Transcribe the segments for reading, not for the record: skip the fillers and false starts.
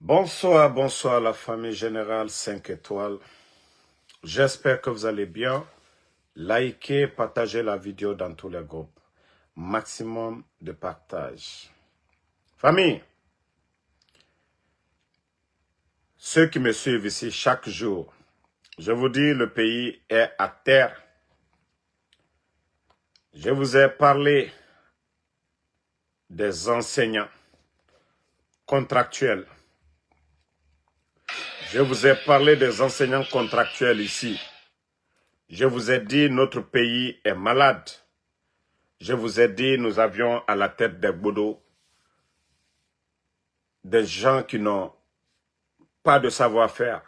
Bonsoir, bonsoir la famille générale 5 étoiles. J'espère que vous allez bien. Likez, partagez la vidéo dans tous les groupes. Maximum de partage. Famille, ceux qui me suivent ici chaque jour, je vous dis le pays est à terre. Je vous ai parlé des enseignants contractuels. Je vous ai parlé des enseignants contractuels ici. Je vous ai dit notre pays est malade. Je vous ai dit nous avions à la tête des boulots des gens qui n'ont pas de savoir-faire.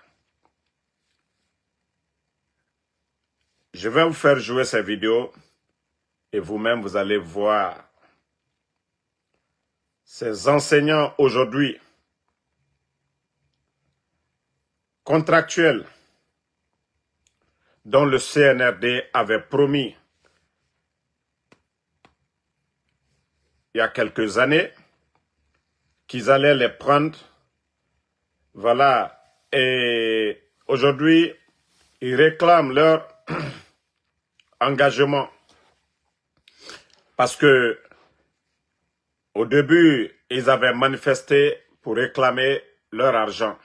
Je vais vous faire jouer ces vidéos et vous-même vous allez voir ces enseignants aujourd'hui contractuels dont le CNRD avait promis il y a quelques années qu'ils allaient les prendre. Voilà. Et aujourd'hui, ils réclament leur engagement. Parce que au début, ils avaient manifesté pour réclamer leur argent.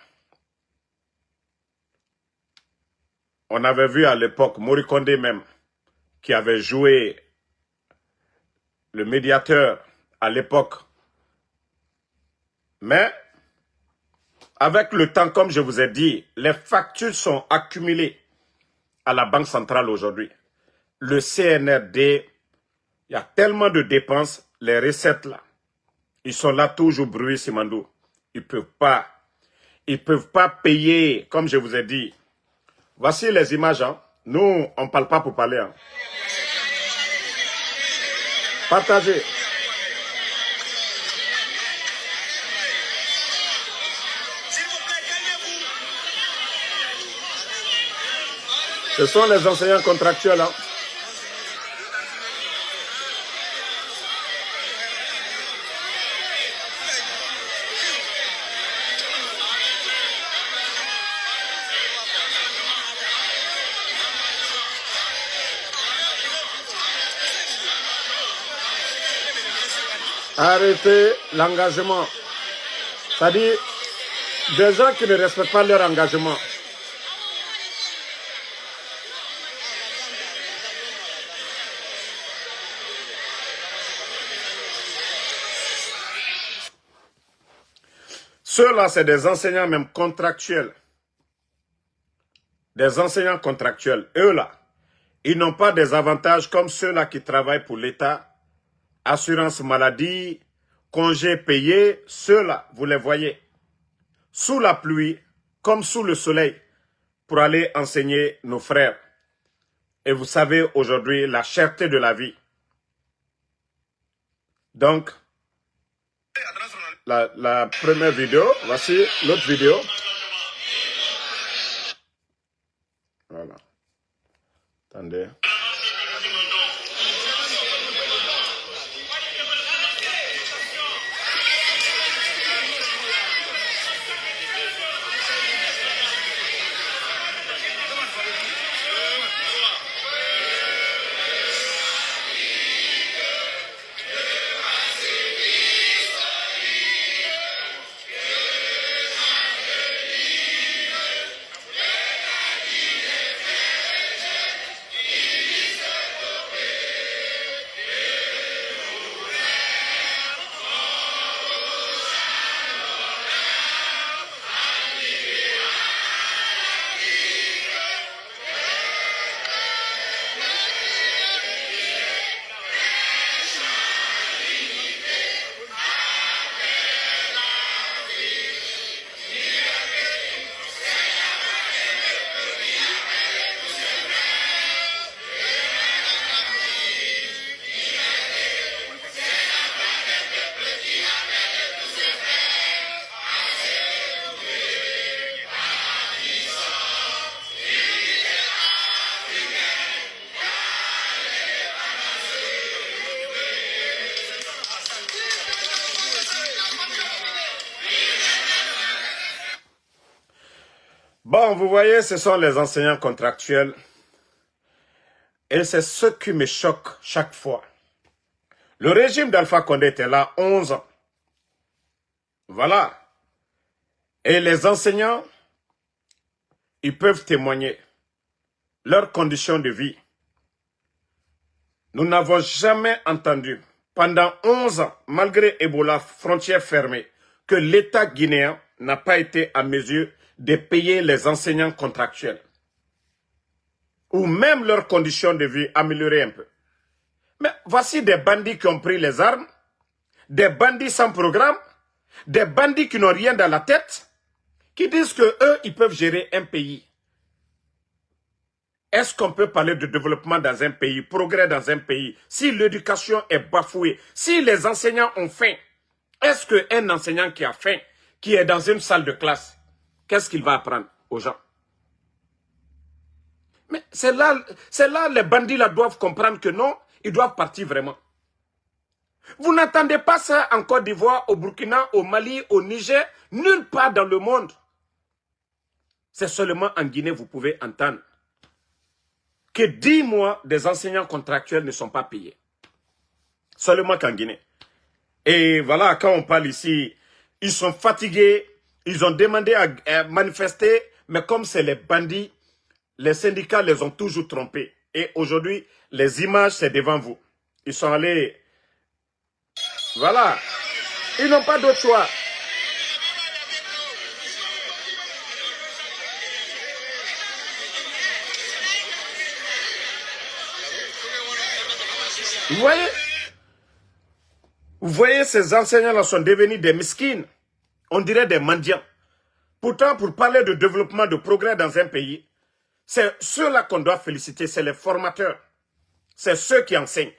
On avait vu à l'époque Moricondé même, qui avait joué le médiateur à l'époque. Mais, avec le temps, comme je vous ai dit, les factures sont accumulées à la Banque centrale aujourd'hui. Le CNRD, il y a tellement de dépenses, les recettes là, ils sont là toujours bruit, Simandou. Ils ne peuvent pas payer, comme je vous ai dit. Voici les images. Hein. Nous, on ne parle pas pour parler. Hein. Partagez. Ce sont les enseignants contractuels. Hein. Arrêtez l'engagement. C'est-à-dire, des gens qui ne respectent pas leur engagement. Ceux-là, c'est des enseignants même contractuels. Des enseignants contractuels. Eux-là, ils n'ont pas des avantages comme ceux-là qui travaillent pour l'État. Assurance maladie, congés payés, ceux-là, vous les voyez. Sous la pluie, comme sous le soleil, pour aller enseigner nos frères. Et vous savez aujourd'hui la cherté de la vie. Donc, la première vidéo, voici l'autre vidéo. Voilà. Attendez. Bon, vous voyez, ce sont les enseignants contractuels. Et c'est ce qui me choque chaque fois. Le régime d'Alpha Condé était là 11 ans. Voilà. Et les enseignants, ils peuvent témoigner leurs conditions de vie. Nous n'avons jamais entendu, pendant 11 ans, malgré Ebola, frontières fermées, que l'État guinéen n'a pas été à mesure de payer les enseignants contractuels. Ou même leurs conditions de vie améliorées un peu. Mais voici des bandits qui ont pris les armes, des bandits sans programme, des bandits qui n'ont rien dans la tête, qui disent que eux, ils peuvent gérer un pays. Est-ce qu'on peut parler de développement dans un pays, progrès dans un pays, si l'éducation est bafouée, si les enseignants ont faim? Est-ce qu'un enseignant qui a faim, qui est dans une salle de classe, qu'est-ce qu'il va apprendre aux gens? Mais c'est là les bandits là doivent comprendre que non, ils doivent partir vraiment. Vous n'entendez pas ça en Côte d'Ivoire, au Burkina, au Mali, au Niger, nulle part dans le monde. C'est seulement en Guinée vous pouvez entendre que 10 mois des enseignants contractuels ne sont pas payés. Seulement qu'en Guinée. Et voilà, quand on parle ici, ils sont fatigués, ils ont demandé à manifester, mais comme c'est les bandits, les syndicats les ont toujours trompés. Et aujourd'hui, les images, c'est devant vous. Ils sont allés... Voilà. Ils n'ont pas d'autre choix. Vous voyez, ces enseignants-là sont devenus des miskines. On dirait des mendiants. Pourtant, pour parler de développement, de progrès dans un pays, c'est ceux-là qu'on doit féliciter, c'est les formateurs. C'est ceux qui enseignent.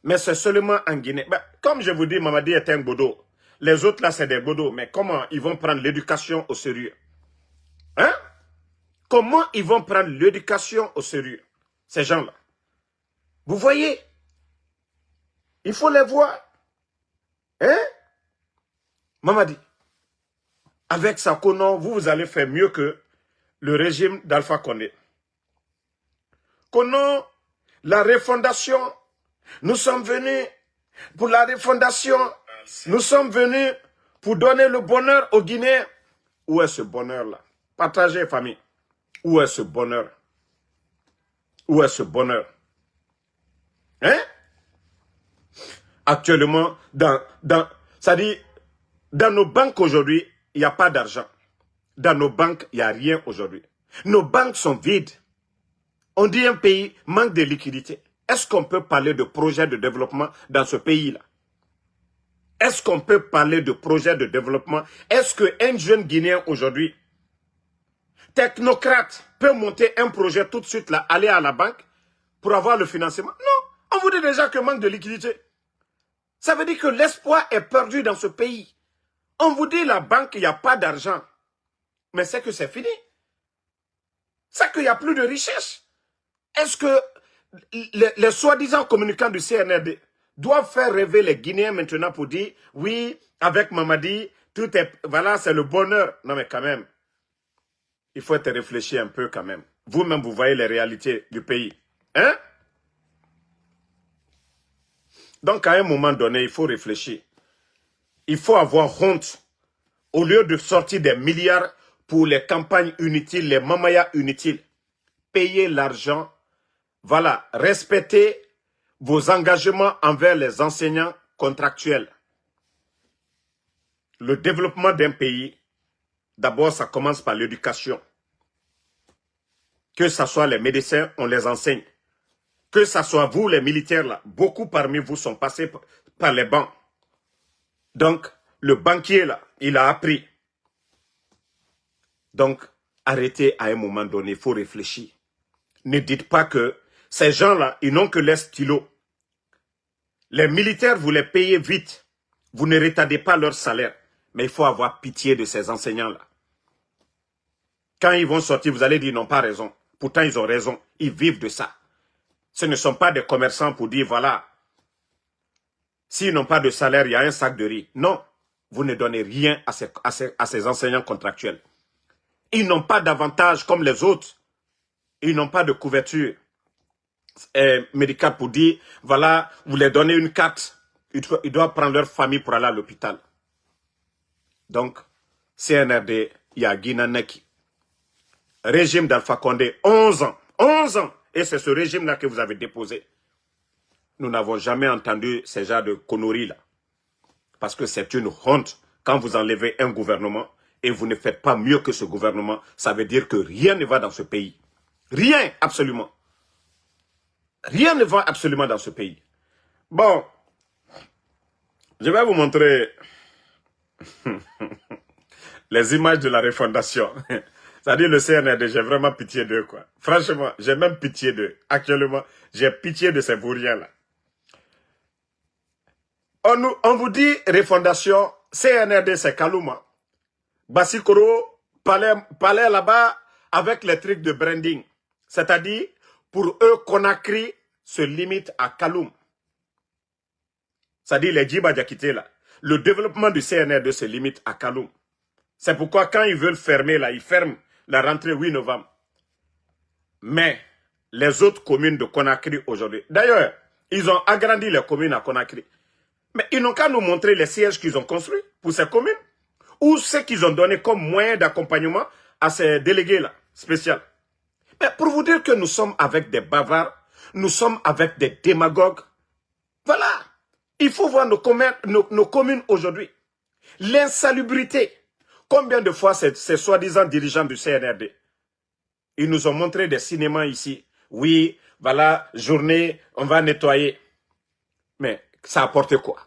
Mais c'est seulement en Guinée. Ben, comme je vous dis, Mamadi est un bodo. Les autres là, c'est des bodos. Mais comment ils vont prendre l'éducation au sérieux? Hein? Comment ils vont prendre l'éducation au sérieux? Ces gens-là. Vous voyez? Il faut les voir. Hein? Mamadi, avec ça, vous allez faire mieux que le régime d'Alpha Condé. Kono, la refondation, nous sommes venus pour la refondation, nous sommes venus pour donner le bonheur aux Guinéens. Où est ce bonheur-là? Partagez, famille. Où est ce bonheur? Où est ce bonheur? Hein? Actuellement, c'est-à-dire, dans nos banques aujourd'hui, il n'y a pas d'argent. Dans nos banques, il n'y a rien aujourd'hui. Nos banques sont vides. On dit un pays manque de liquidité. Est-ce qu'on peut parler de projet de développement dans ce pays-là? Est-ce qu'on peut parler de projet de développement? Est-ce qu'un jeune Guinéen aujourd'hui, technocrate, peut monter un projet tout de suite, là, aller à la banque pour avoir le financement? Non, on vous dit déjà que manque de liquidité. Ça veut dire que l'espoir est perdu dans ce pays. On vous dit la banque, il n'y a pas d'argent. Mais c'est que c'est fini. C'est qu'il n'y a plus de richesse. Est-ce que les soi-disant communicants du CNRD doivent faire rêver les Guinéens maintenant pour dire, oui, avec Mamadi, tout est, voilà, c'est le bonheur. Non mais quand même, il faut être réfléchi un peu quand même. Vous-même, vous voyez les réalités du pays. Hein? Donc à un moment donné, il faut réfléchir. Il faut avoir honte. Au lieu de sortir des milliards pour les campagnes inutiles, les mamayas inutiles, payer l'argent. Voilà, respectez vos engagements envers les enseignants contractuels. Le développement d'un pays, d'abord, ça commence par l'éducation. Que ce soit les médecins, on les enseigne. Que ce soit vous, les militaires, là, beaucoup parmi vous sont passés par les bancs. Donc, le banquier, là, il a appris. Donc, arrêtez à un moment donné, il faut réfléchir. Ne dites pas que ces gens-là, ils n'ont que les stylos. Les militaires, vous les payez vite. Vous ne retardez pas leur salaire. Mais il faut avoir pitié de ces enseignants-là. Quand ils vont sortir, vous allez dire, ils n'ont pas raison. Pourtant, ils ont raison. Ils vivent de ça. Ce ne sont pas des commerçants pour dire, voilà, s'ils n'ont pas de salaire, il y a un sac de riz. Non, vous ne donnez rien à ces enseignants contractuels. Ils n'ont pas d'avantage comme les autres. Ils n'ont pas de couverture médicale pour dire, voilà, vous leur donnez une carte. Ils doivent prendre leur famille pour aller à l'hôpital. Donc, CNRD, il y a Guinaneki. Régime d'Alpha Condé, 11 ans. 11 ans. Et c'est ce régime-là que vous avez déposé. Nous n'avons jamais entendu ces genres de conneries-là. Parce que c'est une honte quand vous enlevez un gouvernement et vous ne faites pas mieux que ce gouvernement. Ça veut dire que rien ne va dans ce pays. Rien, absolument. Rien ne va absolument dans ce pays. Bon, je vais vous montrer les images de la refondation. C'est-à-dire le CNRD, j'ai vraiment pitié d'eux, quoi. Franchement, j'ai même pitié d'eux. Actuellement, j'ai pitié de ces vauriens-là. On vous dit refondation, CNRD, c'est Kalouma. Bassikoro, palais là-bas avec les trucs de branding. C'est-à-dire, pour eux, Conakry se limite à Kaloum. C'est-à-dire les Djiba Diakité, là. Le développement du CNRD se limite à Kaloum. C'est pourquoi quand ils veulent fermer, là, ils ferment la rentrée 8 novembre. Mais les autres communes de Conakry aujourd'hui, d'ailleurs, ils ont agrandi les communes à Conakry. Mais ils n'ont qu'à nous montrer les sièges qu'ils ont construits pour ces communes. Ou ce qu'ils ont donné comme moyen d'accompagnement à ces délégués-là, spéciaux. Mais pour vous dire que nous sommes avec des bavards, nous sommes avec des démagogues. Voilà. Il faut voir nos communes aujourd'hui. L'insalubrité. Combien de fois ces soi-disant dirigeants du CNRD, ils nous ont montré des cinémas ici. Oui, voilà, journée, on va nettoyer. Mais ça apporte quoi?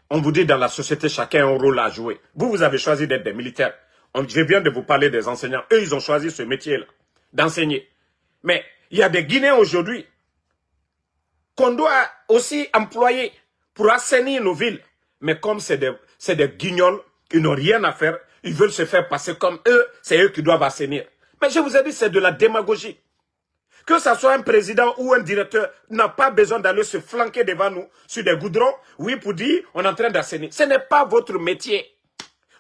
On vous dit dans la société, chacun a un rôle à jouer. Vous avez choisi d'être des militaires. Je viens de vous parler des enseignants. Eux, ils ont choisi ce métier-là, d'enseigner. Mais il y a des Guinéens aujourd'hui qu'on doit aussi employer pour assainir nos villes. Mais comme c'est des guignols, ils n'ont rien à faire. Ils veulent se faire passer comme eux. C'est eux qui doivent assainir. Mais je vous ai dit, c'est de la démagogie. Que ce soit un président ou un directeur n'a pas besoin d'aller se flanquer devant nous sur des goudrons, oui, pour dire on est en train d'assainir. Ce n'est pas votre métier.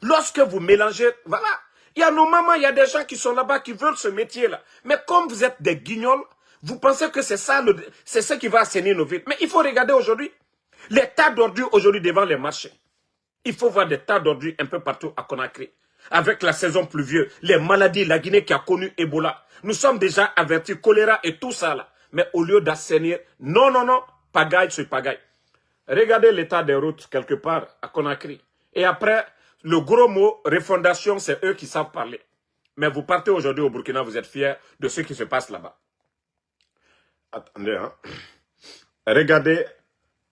Lorsque vous mélangez, voilà, il y a nos mamans, il y a des gens qui sont là-bas qui veulent ce métier-là. Mais comme vous êtes des guignols, vous pensez que c'est ça, c'est ce qui va assainir nos villes. Mais il faut regarder aujourd'hui les tas d'ordures aujourd'hui devant les marchés. Il faut voir des tas d'ordures un peu partout à Conakry. Avec la saison pluvieuse, les maladies, la Guinée qui a connu Ebola. Nous sommes déjà avertis, choléra et tout ça là. Mais au lieu d'assainir, non, non, non, pagaille sur pagaille. Regardez l'état des routes quelque part à Conakry. Et après, le gros mot, refondation, c'est eux qui savent parler. Mais vous partez aujourd'hui au Burkina, vous êtes fiers de ce qui se passe là-bas. Attendez, hein. Regardez,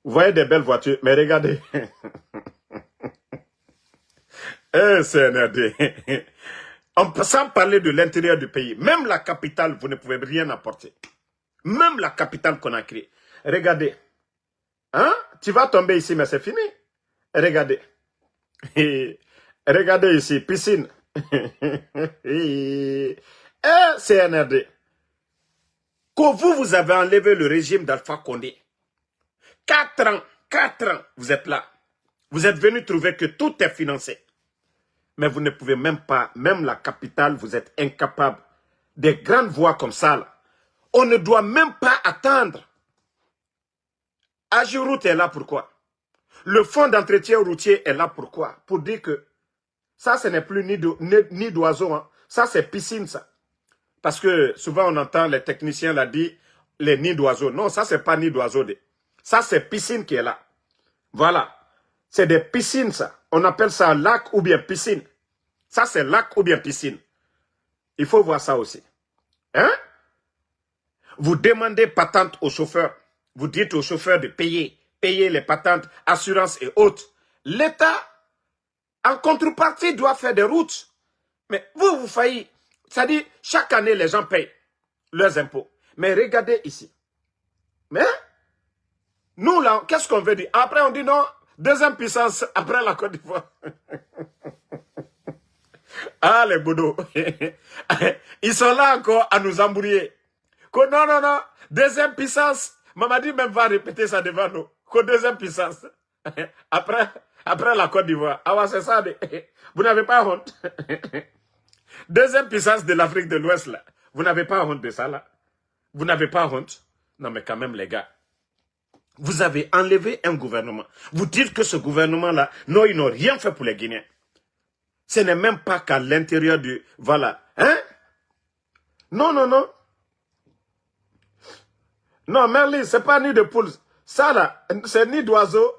vous voyez des belles voitures, mais regardez. CNRD. Sans parler de l'intérieur du pays, même la capitale, vous ne pouvez rien apporter. Même la capitale Conakry. Regardez. Hein? Tu vas tomber ici, mais c'est fini. Regardez. Regardez ici, piscine. CNRD. Que vous avez enlevé le régime d'Alpha Condé. 4 ans, vous êtes là. Vous êtes venu trouver que tout est financé. Mais vous ne pouvez même pas, même la capitale, vous êtes incapable. Des grandes voies comme ça, là, on ne doit même pas attendre. Agiroute est là pourquoi? Le fonds d'entretien routier est là pourquoi? Pour dire que ça, ce n'est plus ni d'oiseaux, hein. Ça, c'est piscine, ça. Parce que souvent, on entend les techniciens là dire les nids d'oiseaux. Non, ça, c'est pas nid d'oiseaux. Ça, c'est piscine qui est là. Voilà. C'est des piscines, ça. On appelle ça lac ou bien piscine. Ça, c'est lac ou bien piscine. Il faut voir ça aussi. Hein? Vous demandez patente aux chauffeurs. Vous dites aux chauffeurs de payer. Payer les patentes, assurances et autres. L'État, en contrepartie, doit faire des routes. Mais vous faillissez. C'est-à-dire, chaque année, les gens payent leurs impôts. Mais regardez ici. Mais, nous, là, qu'est-ce qu'on veut dire? Après, on dit non. Deuxième puissance après la Côte d'Ivoire. Ah, les boudots. Ils sont là encore à nous embrouiller. Que non, non, non. Deuxième puissance. Mamadi même va répéter ça devant nous. Que deuxième puissance. Après la Côte d'Ivoire. Ah ouais, c'est ça. Vous n'avez pas honte. Deuxième puissance de l'Afrique de l'Ouest, là. Vous n'avez pas honte de ça, là? Vous n'avez pas honte? Non, mais quand même, les gars. Vous avez enlevé un gouvernement. Vous dites que ce gouvernement-là, non, ils n'ont rien fait pour les Guinéens. Ce n'est même pas qu'à l'intérieur du... Voilà. Hein? Non, non, non. Non, Merlin, c'est pas nid de poules. Ça, là, c'est nid d'oiseaux,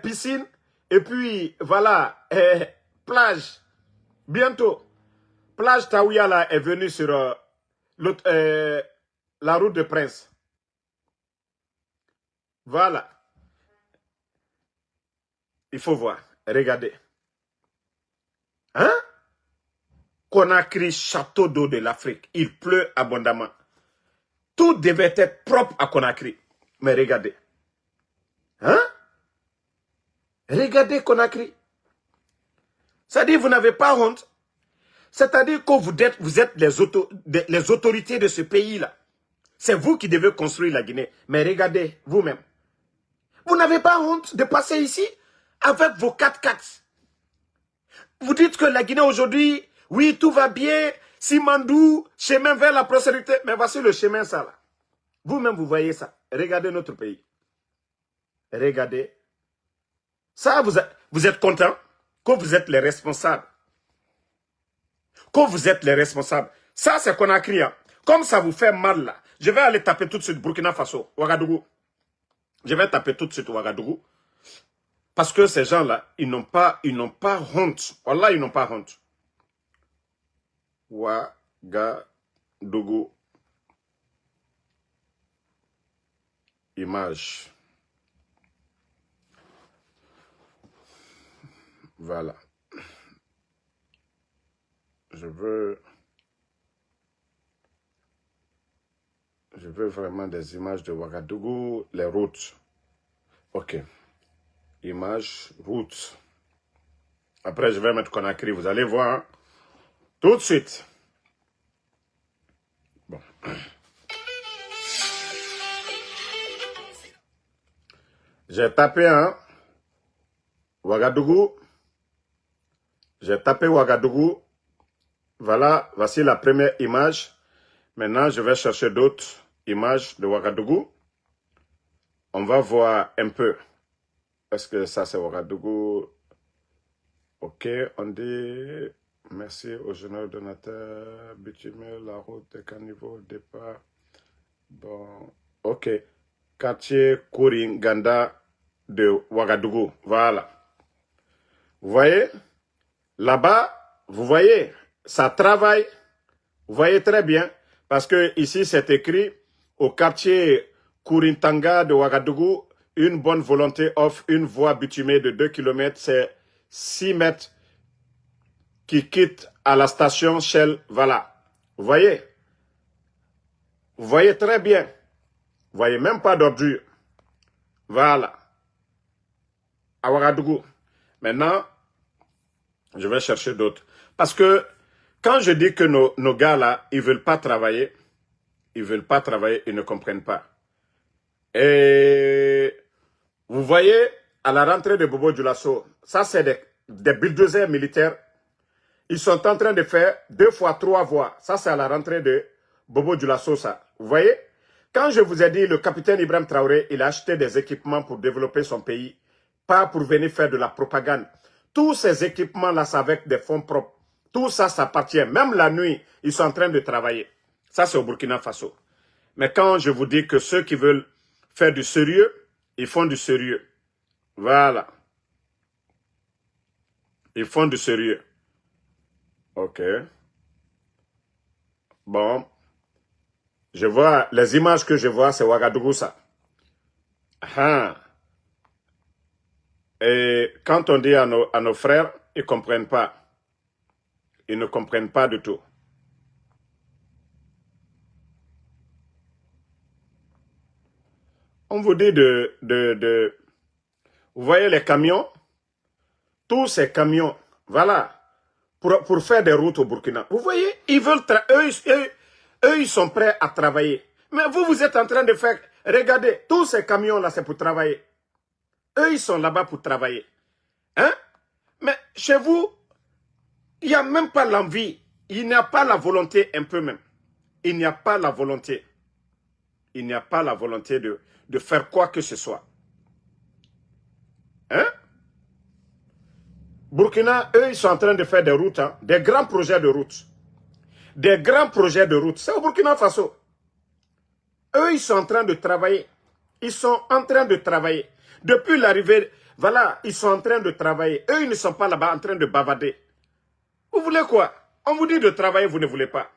piscine, et puis, voilà, plage. Bientôt. Plage Taouya, là, est venue sur la route de Prince. Voilà. Il faut voir. Regardez. Hein? Conakry, château d'eau de l'Afrique. Il pleut abondamment. Tout devait être propre à Conakry. Mais regardez. Hein? Regardez Conakry. C'est-à-dire vous n'avez pas honte. C'est-à-dire que vous êtes les autorités de ce pays-là. C'est vous qui devez construire la Guinée. Mais regardez vous-même. Vous n'avez pas honte de passer ici avec vos 4x4. Vous dites que la Guinée aujourd'hui, oui, tout va bien, Simandou, chemin vers la prospérité. Mais voici le chemin, ça là. Vous-même, vous voyez ça. Regardez notre pays. Regardez. Ça, vous êtes content que vous êtes les responsables. Que vous êtes les responsables. Ça, c'est Conakry. Hein. Comme ça vous fait mal là. Je vais aller taper tout de suite Burkina Faso, Ouagadougou. Je vais taper tout de suite Ouagadougou. Parce que ces gens-là, ils n'ont pas honte. Wallah, ils n'ont pas honte. Ouagadougou. Image. Voilà. Je veux vraiment des images de Ouagadougou, les routes. Ok. Image, route. Après, je vais mettre Conakry. Vous allez voir hein, tout de suite. Bon. J'ai tapé un Ouagadougou. J'ai tapé Ouagadougou. Voilà, voici la première image. Maintenant, je vais chercher d'autres images de Ouagadougou. On va voir un peu. Est-ce que ça, c'est Ouagadougou? Ok, on dit merci au général donateur, bitumé, la route de caniveau, départ. Bon, ok. Quartier Kouringanda de Ouagadougou. Voilà. Vous voyez? Là-bas, vous voyez, ça travaille. Vous voyez très bien. Parce que ici, c'est écrit au quartier Kourintanga de Ouagadougou, une bonne volonté offre une voie bitumée de 2 km, c'est 6 mètres qui quitte à la station Shell. Voilà. Vous voyez? Vous voyez très bien. Vous voyez même pas d'ordure. Voilà. À Ouagadougou. Maintenant, je vais chercher d'autres. Parce que quand je dis que nos gars là, ils ne veulent pas travailler, ils ne comprennent pas. Et vous voyez, à la rentrée de Bobo Dioulasso, ça c'est des bulldozers militaires. Ils sont en train de faire 2 fois 3 voies. Ça c'est à la rentrée de Bobo Dioulasso, ça. Vous voyez? Quand je vous ai dit, le capitaine Ibrahim Traoré, il a acheté des équipements pour développer son pays, pas pour venir faire de la propagande. Tous ces équipements-là, c'est avec des fonds propres. Tout ça, ça appartient. Même la nuit, ils sont en train de travailler. Ça, c'est au Burkina Faso. Mais quand je vous dis que ceux qui veulent faire du sérieux, ils font du sérieux. Voilà. Ils font du sérieux. Ok. Bon. Je vois, les images que je vois, c'est Ouagadougou, ça. Ah. Et quand on dit à nos frères, ils ne comprennent pas. Ils ne comprennent pas du tout. On vous dit vous voyez les camions? Tous ces camions, voilà, pour faire des routes au Burkina. Vous voyez, ils veulent, eux, ils sont prêts à travailler. Mais vous êtes en train de faire, regardez, tous ces camions-là, c'est pour travailler. Eux, ils sont là-bas pour travailler. Hein? Mais chez vous, il n'y a même pas l'envie. Il n'y a pas la volonté un peu même. Il n'y a pas la volonté. Il n'y a pas la volonté de faire quoi que ce soit. Hein? Burkina, eux, ils sont en train de faire des routes, hein, des grands projets de routes. Des grands projets de routes. C'est au Burkina Faso. Eux, ils sont en train de travailler. Ils sont en train de travailler. Depuis l'arrivée, voilà, ils sont en train de travailler. Eux, ils ne sont pas là-bas en train de bavader. Vous voulez quoi? On vous dit de travailler, vous ne voulez pas.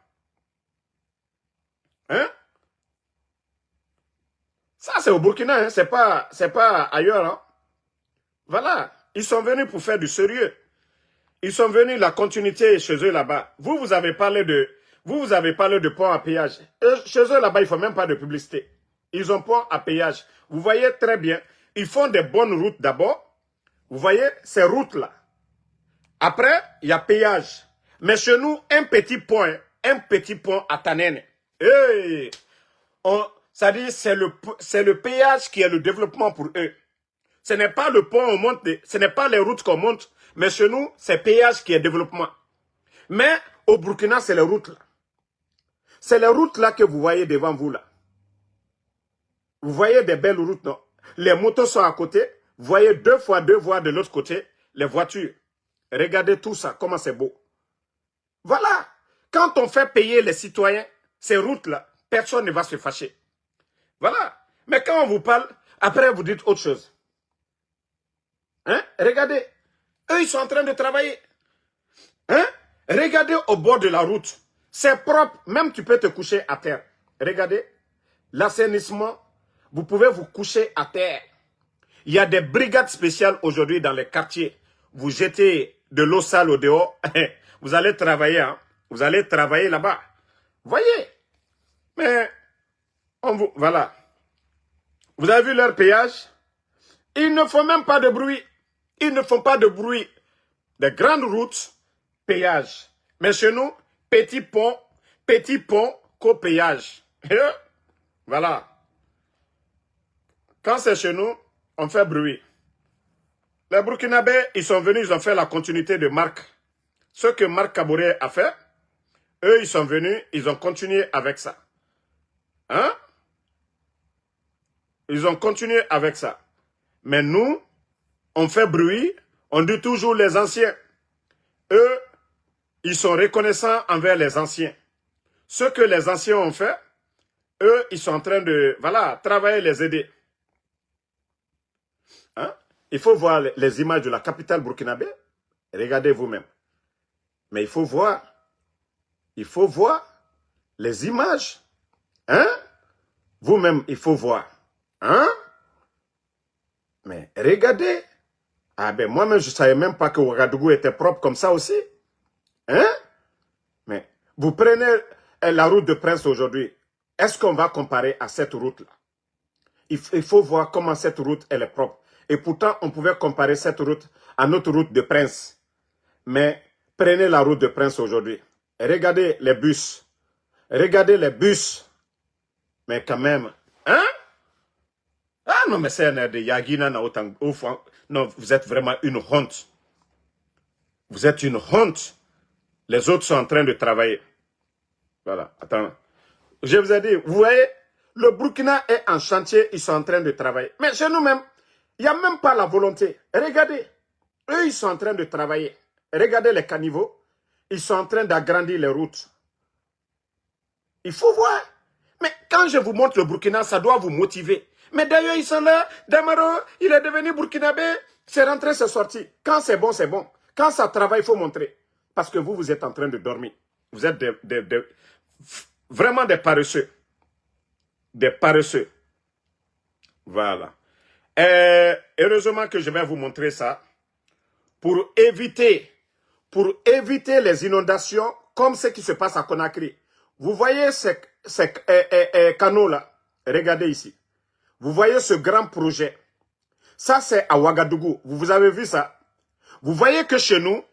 Hein? Ça, c'est au Burkina, hein? C'est pas ailleurs. Hein? Voilà. Ils sont venus pour faire du sérieux. Ils sont venus la continuité chez eux là-bas. Vous avez parlé de pont à péage. Chez eux là-bas, il ne faut même pas de publicité. Ils ont pont à péage. Vous voyez très bien. Ils font des bonnes routes d'abord. Vous voyez ces routes-là. Après, il y a péage. Mais chez nous, un petit pont à Tanene. Hey, ça dit, c'est le péage qui est le développement pour eux. Ce n'est pas le pont, on monte, ce n'est pas les routes qu'on monte, mais chez nous, c'est péage qui est développement. Mais au Burkina, c'est les routes là. C'est les routes là que vous voyez devant vous là. Vous voyez des belles routes, non? Les motos sont à côté. Vous voyez 2 fois 2 voies de l'autre côté, les voitures. Regardez tout ça, comment c'est beau. Voilà. Quand on fait payer les citoyens, ces routes-là, personne ne va se fâcher. Voilà. Mais quand on vous parle, après vous dites autre chose. Hein? Regardez. Eux, ils sont en train de travailler. Hein? Regardez au bord de la route. C'est propre. Même tu peux te coucher à terre. Regardez. L'assainissement. Vous pouvez vous coucher à terre. Il y a des brigades spéciales aujourd'hui dans les quartiers. Vous jetez de l'eau sale au dehors. Vous allez travailler. Hein? Vous allez travailler là-bas. Voyez. Mais, voilà. Vous avez vu leur péage? Ils ne font même pas de bruit. Ils ne font pas de bruit. Des grandes routes, péage. Mais chez nous, petit pont, co-péage. Voilà. Quand c'est chez nous, on fait bruit. Les Burkinabés, ils sont venus, ils ont fait la continuité de Marc. Ce que Marc Kaboré a fait, eux, ils sont venus, ils ont continué avec ça. Hein? Ils ont continué avec ça. Mais nous, on fait bruit, on dit toujours les anciens. Eux, ils sont reconnaissants envers les anciens. Ce que les anciens ont fait, eux, ils sont en train de, voilà, travailler, les aider. Hein? Il faut voir les images de la capitale burkinabé. Regardez vous-même. Mais il faut voir les images. Hein? Vous-même, il faut voir. Hein? Mais regardez. Ah ben moi-même, je ne savais même pas que Ouagadougou était propre comme ça aussi. Hein? Mais vous prenez la route de Prince aujourd'hui. Est-ce qu'on va comparer à cette route-là? Il faut voir comment cette route, elle est propre. Et pourtant, on pouvait comparer cette route à notre route de Prince. Mais prenez la route de Prince aujourd'hui. Regardez les bus. Regardez les bus. Mais quand même. Hein? Ah non, mais c'est de Yagina na autant. Non, vous êtes vraiment une honte. Vous êtes une honte. Les autres sont en train de travailler. Voilà, attends. Je vous ai dit, vous voyez, le Burkina est en chantier, ils sont en train de travailler. Mais chez nous-mêmes, il n'y a même pas la volonté. Regardez, eux, ils sont en train de travailler. Regardez les caniveaux. Ils sont en train d'agrandir les routes. Il faut voir. Mais quand je vous montre le Burkina, ça doit vous motiver. Mais d'ailleurs, ils sont là. Damaro, il est devenu burkinabé. C'est rentré, c'est sorti. Quand c'est bon, c'est bon. Quand ça travaille, il faut montrer. Parce que vous êtes en train de dormir. Vous êtes vraiment des paresseux. Des paresseux. Voilà. Heureusement que je vais vous montrer ça. Pour éviter les inondations comme ce qui se passe à Conakry. Vous voyez ces canaux-là. Regardez ici. Vous voyez ce grand projet. Ça, c'est à Ouagadougou. Vous avez vu ça? Vous voyez que chez nous,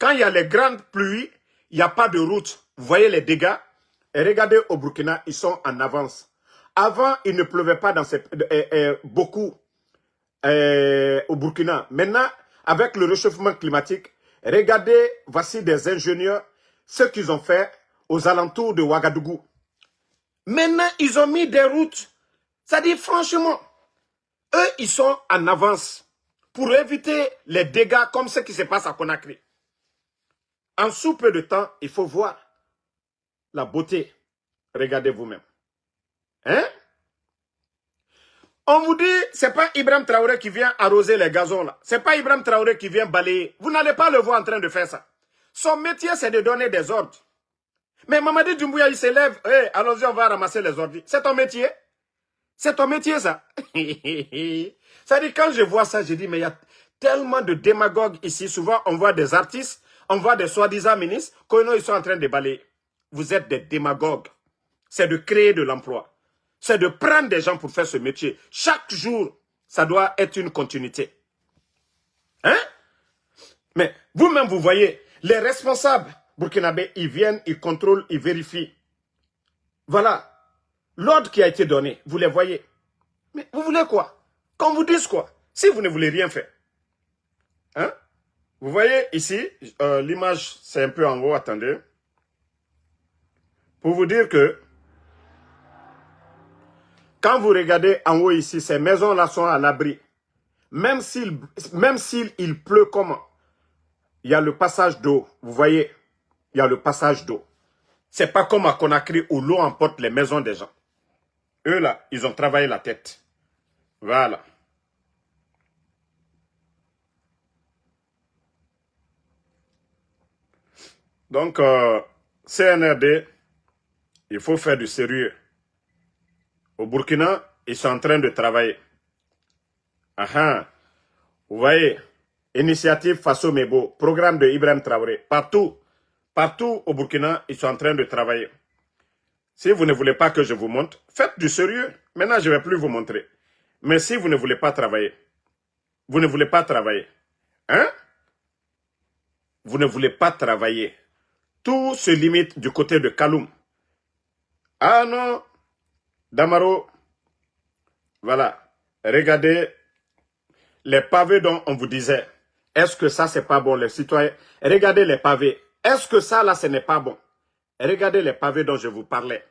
quand il y a les grandes pluies, il n'y a pas de route. Vous voyez les dégâts? Et regardez au Burkina, ils sont en avance. Avant, il ne pleuvait pas beaucoup au Burkina. Maintenant, avec le réchauffement climatique, regardez, voici des ingénieurs. ce qu'ils ont fait aux alentours de Ouagadougou. Maintenant, ils ont mis des routes. Ça dit franchement, eux, ils sont en avance pour éviter les dégâts comme ce qui se passe à Conakry. En sous peu de temps, il faut voir la beauté. Regardez vous-même. Hein? On vous dit, c'est pas Ibrahim Traoré qui vient arroser les gazons là. C'est pas Ibrahim Traoré qui vient balayer. Vous n'allez pas le voir en train de faire ça. Son métier, c'est de donner des ordres. Mais Mamadi Doumbouya, il s'élève. Hey, allons-y, on va ramasser les ordres. C'est ton métier? C'est ton métier, ça? Ça dit, quand je vois ça, je dis, mais il y a tellement de démagogues ici. Souvent, on voit des artistes, on voit des soi-disant ministres, qu'ils sont en train de balayer. Vous êtes des démagogues. C'est de créer de l'emploi. C'est de prendre des gens pour faire ce métier. Chaque jour, ça doit être une continuité. Hein? Mais vous-même, vous voyez, les responsables burkinabés, ils viennent, ils contrôlent, ils vérifient. Voilà. L'ordre qui a été donné, vous les voyez. Mais vous voulez quoi? Qu'on vous dise quoi? Si vous ne voulez rien faire. Hein? Vous voyez ici, l'image, c'est un peu en haut, attendez. Pour vous dire que, quand vous regardez en haut ici, ces maisons-là sont à l'abri. Même s'il pleut comment? Il y a le passage d'eau. Vous voyez? Il y a le passage d'eau. C'est pas comme à Conakry où l'eau emporte les maisons des gens. Eux là, ils ont travaillé la tête. Voilà. Donc, CNRD, il faut faire du sérieux. Au Burkina, ils sont en train de travailler. Aha. Vous voyez, initiative Faso Mebo, programme de Ibrahim Traoré. Partout au Burkina, ils sont en train de travailler. Si vous ne voulez pas que je vous montre, faites du sérieux. Maintenant, je ne vais plus vous montrer. Mais si vous ne voulez pas travailler, vous ne voulez pas travailler. Hein? Vous ne voulez pas travailler. Tout se limite du côté de Kaloum. Ah non, Damaro, voilà. Regardez les pavés dont on vous disait. Est-ce que ça, c'est pas bon, les citoyens? Regardez les pavés. Est-ce que ça, là, ce n'est pas bon? Regardez les pavés dont je vous parlais.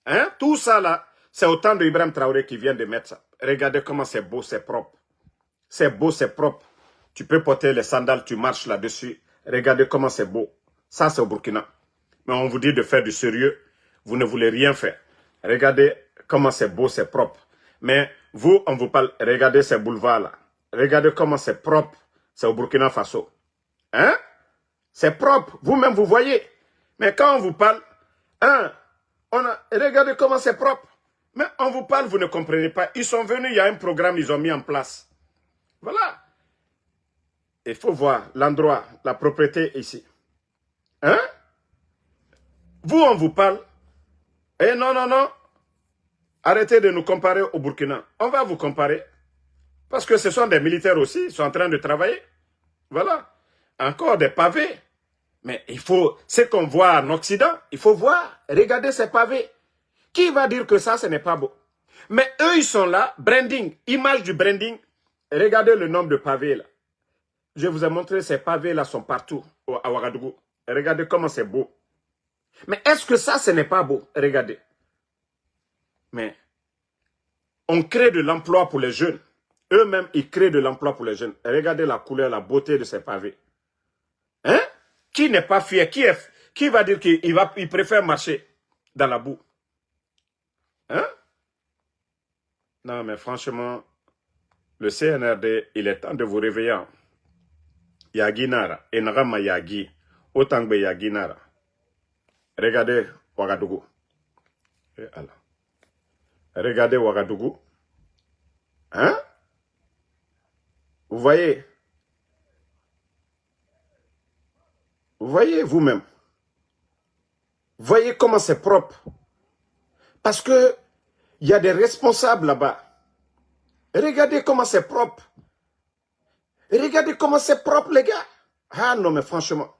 Hein? Tout ça, là, c'est autant de Ibrahim Traoré qui vient de mettre ça. Regardez comment c'est beau, c'est propre. C'est beau, c'est propre. Tu peux porter les sandales, tu marches là-dessus. Regardez comment c'est beau. Ça, c'est au Burkina. Mais on vous dit de faire du sérieux. Vous ne voulez rien faire. Regardez comment c'est beau, c'est propre. Mais vous, on vous parle, regardez ces boulevards-là. Regardez comment c'est propre. C'est au Burkina Faso. Hein? C'est propre. Vous-même, vous voyez. Mais quand on vous parle, hein, regardez comment c'est propre. Mais on vous parle, vous ne comprenez pas. Ils sont venus, il y a un programme, ils ont mis en place. Voilà. Il faut voir l'endroit, la propriété ici. Hein? Vous, on vous parle. Eh non, non, non. Arrêtez de nous comparer au Burkina. On va vous comparer. Parce que ce sont des militaires aussi, ils sont en train de travailler. Voilà. Encore des pavés. Mais il faut, ce qu'on voit en Occident, il faut voir, regardez ces pavés. Qui va dire que ça, ce n'est pas beau? Mais eux, ils sont là, branding, image du branding. Regardez le nombre de pavés là. Je vous ai montré ces pavés là sont partout à Ouagadougou. Regardez comment c'est beau. Mais est-ce que ça, ce n'est pas beau? Regardez. Mais on crée de l'emploi pour les jeunes. Eux-mêmes, ils créent de l'emploi pour les jeunes. Regardez la couleur, la beauté de ces pavés. Hein? Qui n'est pas fier? Qui va dire qu'il préfère marcher dans la boue? Hein? Non, mais franchement, le CNRD, il est temps de vous réveiller. Yagi Nara, Enrama Yagi, Otangbe Yagi Nara. Regardez Ouagadougou. Regardez Ouagadougou. Hein? Vous voyez? Vous voyez vous-même. Voyez comment c'est propre. Parce que il y a des responsables là-bas. Regardez comment c'est propre. Regardez comment c'est propre, les gars. Ah non, mais franchement.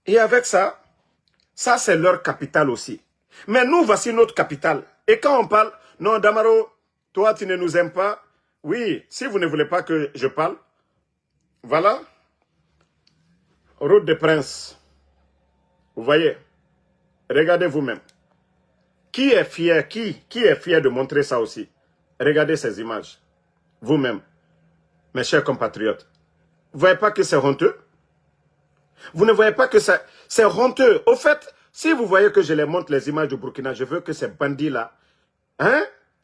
Et avec ça, ça c'est leur capital aussi. Mais nous, voici notre capital. Et quand on parle, non, Damaro, toi, tu ne nous aimes pas. Oui, si vous ne voulez pas que je parle, voilà. Route des Princes. Vous voyez? Regardez vous-même. Qui est fier, qui est fier de montrer ça aussi? Regardez ces images. Vous-même, mes chers compatriotes. Vous ne voyez pas que c'est honteux? Vous ne voyez pas que c'est honteux? Au fait, si vous voyez que je les montre les images du Burkina, je veux que ces bandits-là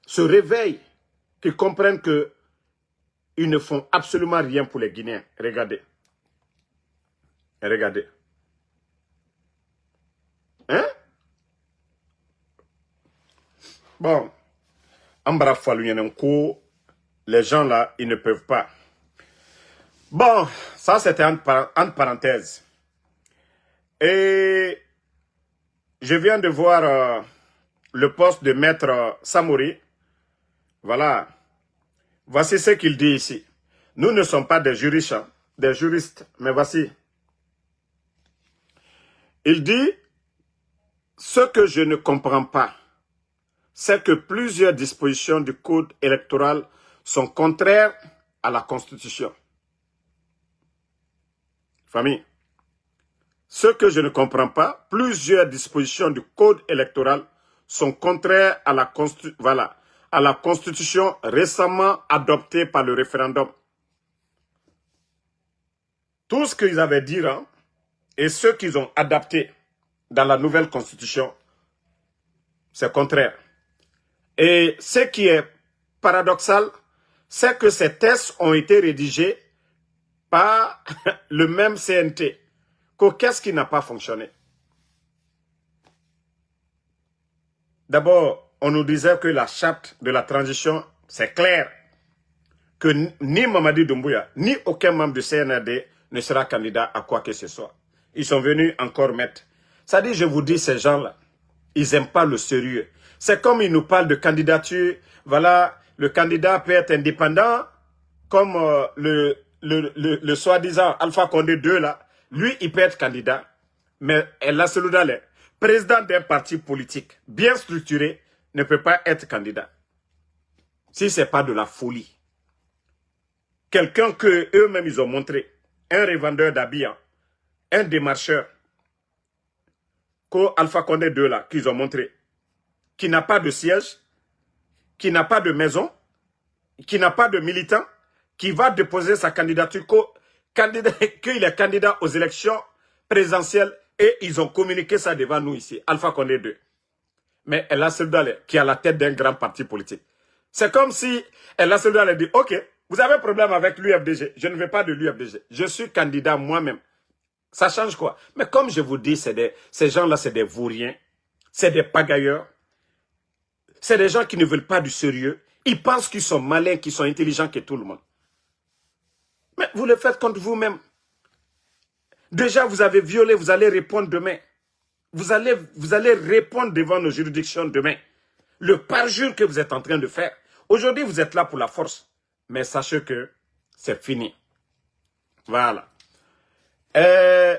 se réveillent, qu'ils comprennent qu'ils ne font absolument rien pour les Guinéens. Regardez. Regardez. Hein? Bon. Ambra Falunyanenko, les gens là, ils ne peuvent pas. Bon, ça c'était entre parenthèses. Et je viens de voir le poste de maître Samori. Voilà. Voici ce qu'il dit ici. Nous ne sommes pas des juristes, mais voici. Il dit, ce que je ne comprends pas, c'est que plusieurs dispositions du code électoral sont contraires à la Constitution. Famille, ce que je ne comprends pas, plusieurs dispositions du code électoral sont contraires à la Constitution récemment adoptée par le référendum. Tout ce qu'ils avaient dit, et ce qu'ils ont adapté dans la nouvelle Constitution, c'est contraire. Et ce qui est paradoxal, c'est que ces tests ont été rédigés par le même CNT. Qu'est-ce qui n'a pas fonctionné? D'abord, on nous disait que la charte de la transition, c'est clair, que ni Mamadi Doumbouya, ni aucun membre du CNRD ne sera candidat à quoi que ce soit. Ils sont venus encore mettre. Ça dit, je vous dis, ces gens-là, ils n'aiment pas le sérieux. C'est comme ils nous parlent de candidature. Voilà, le candidat peut être indépendant, comme le soi-disant Alpha Condé 2, là. Lui, il peut être candidat. Mais El Seloudalé, président d'un parti politique bien structuré, ne peut pas être candidat. Si ce n'est pas de la folie. Quelqu'un qu'eux-mêmes, ils ont montré, un revendeur d'habits, un démarcheur, qu'Alpha Condé 2, là, qu'ils ont montré, qui n'a pas de siège, qui n'a pas de maison, qui n'a pas de militant, qui va déposer sa candidature, qu'il est candidat aux élections présidentielles, et ils ont communiqué ça devant nous ici, Alpha Condé 2. Mais El Seloudalé, qui est à la tête d'un grand parti politique. C'est comme si El Seloudalé dit, ok, vous avez un problème avec l'UFDG, je ne veux pas de l'UFDG, je suis candidat moi-même. Ça change quoi? Mais comme je vous dis, ces gens-là, c'est des vauriens, c'est des pagailleurs, c'est des gens qui ne veulent pas du sérieux. Ils pensent qu'ils sont malins, qu'ils sont intelligents que tout le monde. Mais vous le faites contre vous-même. Déjà, vous avez violé, vous allez répondre demain. Vous allez répondre devant nos juridictions demain. Le parjure que vous êtes en train de faire. Aujourd'hui, vous êtes là pour la force. Mais sachez que c'est fini. Voilà.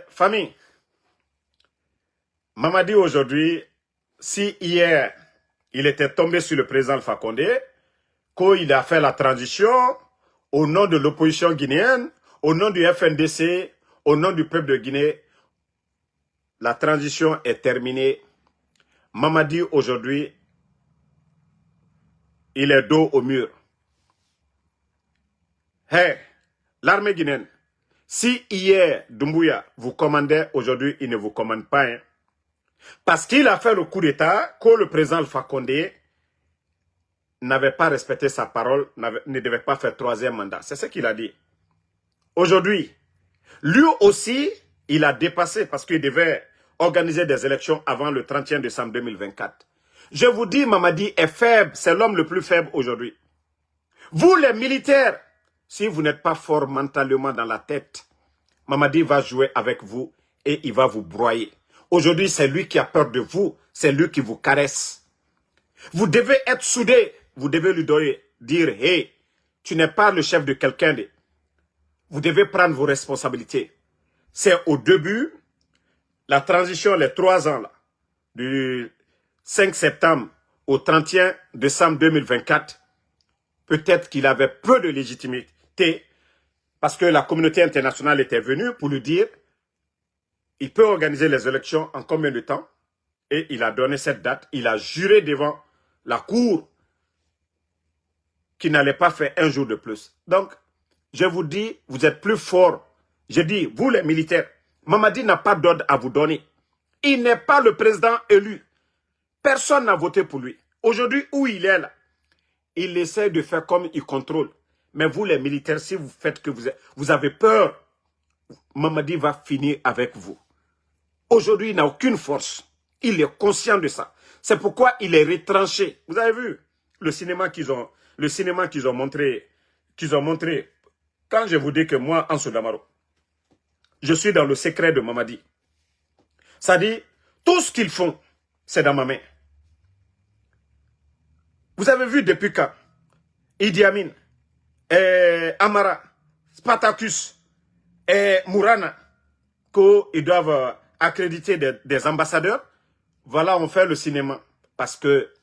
Famille, Mamadi aujourd'hui, si hier, il était tombé sur le président Alpha Condé, qu'il a fait la transition au nom de l'opposition guinéenne, au nom du FNDC, au nom du peuple de Guinée, la transition est terminée. Mamadi aujourd'hui, il est dos au mur. Hey, l'armée guinéenne, si hier Doumbouya vous commandait, aujourd'hui il ne vous commande pas. Hein. Parce qu'il a fait le coup d'État, que le président Alpha Condé n'avait pas respecté sa parole, ne devait pas faire troisième mandat. C'est ce qu'il a dit. Aujourd'hui, lui aussi, il a dépassé parce qu'il devait organiser des élections avant le 31 décembre 2024. Je vous dis, Mamadi est faible, c'est l'homme le plus faible aujourd'hui. Vous les militaires, si vous n'êtes pas fort mentalement dans la tête, Mamadi va jouer avec vous et il va vous broyer. Aujourd'hui, c'est lui qui a peur de vous, c'est lui qui vous caresse. Vous devez être soudés, vous devez lui dire, hey, tu n'es pas le chef de quelqu'un. Vous devez prendre vos responsabilités. C'est au début, la transition, les 3 ans, là, du 5 septembre au 31 décembre 2024, peut-être qu'il avait peu de légitimité parce que la communauté internationale était venue pour lui dire il peut organiser les élections en combien de temps? Et il a donné cette date. Il a juré devant la cour qu'il n'allait pas faire un jour de plus. Donc, je vous dis, vous êtes plus forts. Je dis, vous les militaires, Mamadi n'a pas d'ordre à vous donner. Il n'est pas le président élu. Personne n'a voté pour lui. Aujourd'hui, où il est là, il essaie de faire comme il contrôle. Mais vous les militaires, si vous faites que vous avez peur, Mamadi va finir avec vous. Aujourd'hui, il n'a aucune force. Il est conscient de ça. C'est pourquoi il est retranché. Vous avez vu le cinéma qu'ils ont montré. Quand je vous dis que moi, Ansou Damaro, je suis dans le secret de Mamadi. Ça dit, tout ce qu'ils font, c'est dans ma main. Vous avez vu depuis quand Idi Amin, Amara, Spartacus et Mourana, qu'ils doivent accréditer des ambassadeurs. Voilà, on fait le cinéma. Parce que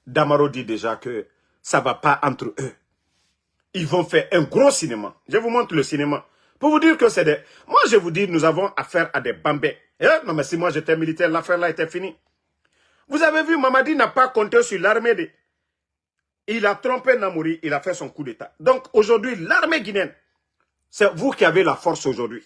Damaro dit déjà que ça ne va pas entre eux. Ils vont faire un gros cinéma. Je vous montre le cinéma. Pour vous dire que c'est des... Moi, je vous dis, nous avons affaire à des bambins. Non, mais si moi j'étais militaire, l'affaire là était finie. Vous avez vu, Mamadi n'a pas compté sur l'armée de... Il a trompé Namouri, il a fait son coup d'État. Donc aujourd'hui, l'armée guinéenne, c'est vous qui avez la force aujourd'hui.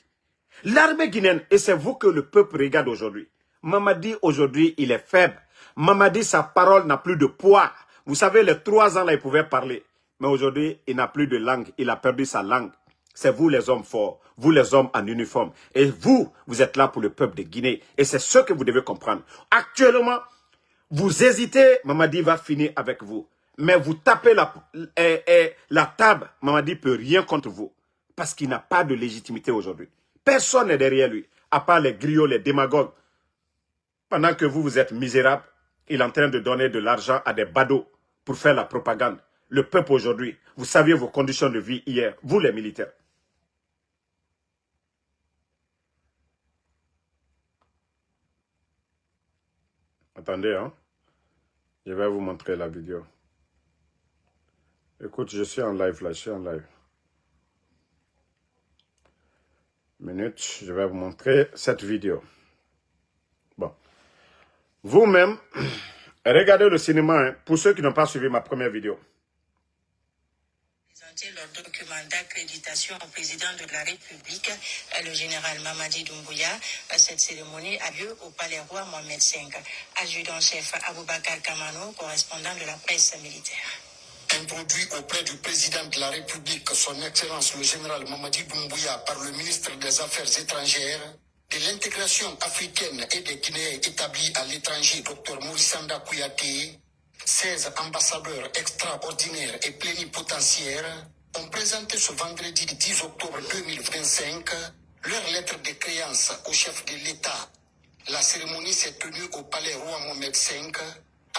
L'armée guinéenne, et c'est vous que le peuple regarde aujourd'hui. Mamadi, aujourd'hui, il est faible. Mamadi, sa parole n'a plus de poids. Vous savez, les 3 ans, là, il pouvait parler. Mais aujourd'hui, il n'a plus de langue. Il a perdu sa langue. C'est vous les hommes forts. Vous les hommes en uniforme. Et vous, vous êtes là pour le peuple de Guinée. Et c'est ce que vous devez comprendre. Actuellement, vous hésitez, Mamadi va finir avec vous. Mais vous tapez la table, Mamadi ne peut rien contre vous. Parce qu'il n'a pas de légitimité aujourd'hui. Personne n'est derrière lui, à part les griots, les démagogues. Pendant que vous êtes misérables, il est en train de donner de l'argent à des badauds pour faire la propagande. Le peuple aujourd'hui, vous saviez vos conditions de vie hier, vous les militaires. Attendez, hein. Je vais vous montrer la vidéo. Écoute, je suis en live là, je suis en live. Minute, je vais vous montrer cette vidéo. Bon. Vous-même, regardez le cinéma, hein, pour ceux qui n'ont pas suivi ma première vidéo. Leur document d'accréditation au président de la République, le général Mamadi Doumbouya. Cette cérémonie a lieu au Palais Roi Mohamed V. Adjudant-chef Aboubakar Kamano, correspondant de la presse militaire. Introduit auprès du président de la République, son Excellence le général Mamadi Doumbouya, par le ministre des Affaires étrangères, de l'intégration africaine et des Guinéens établis à l'étranger, Dr Moussanda Kouyaté, 16 ambassadeurs extraordinaires et plénipotentiaires ont présenté ce vendredi 10 octobre 2025 leur lettre de créance au chef de l'État. La cérémonie s'est tenue au Palais Roi Mohamed V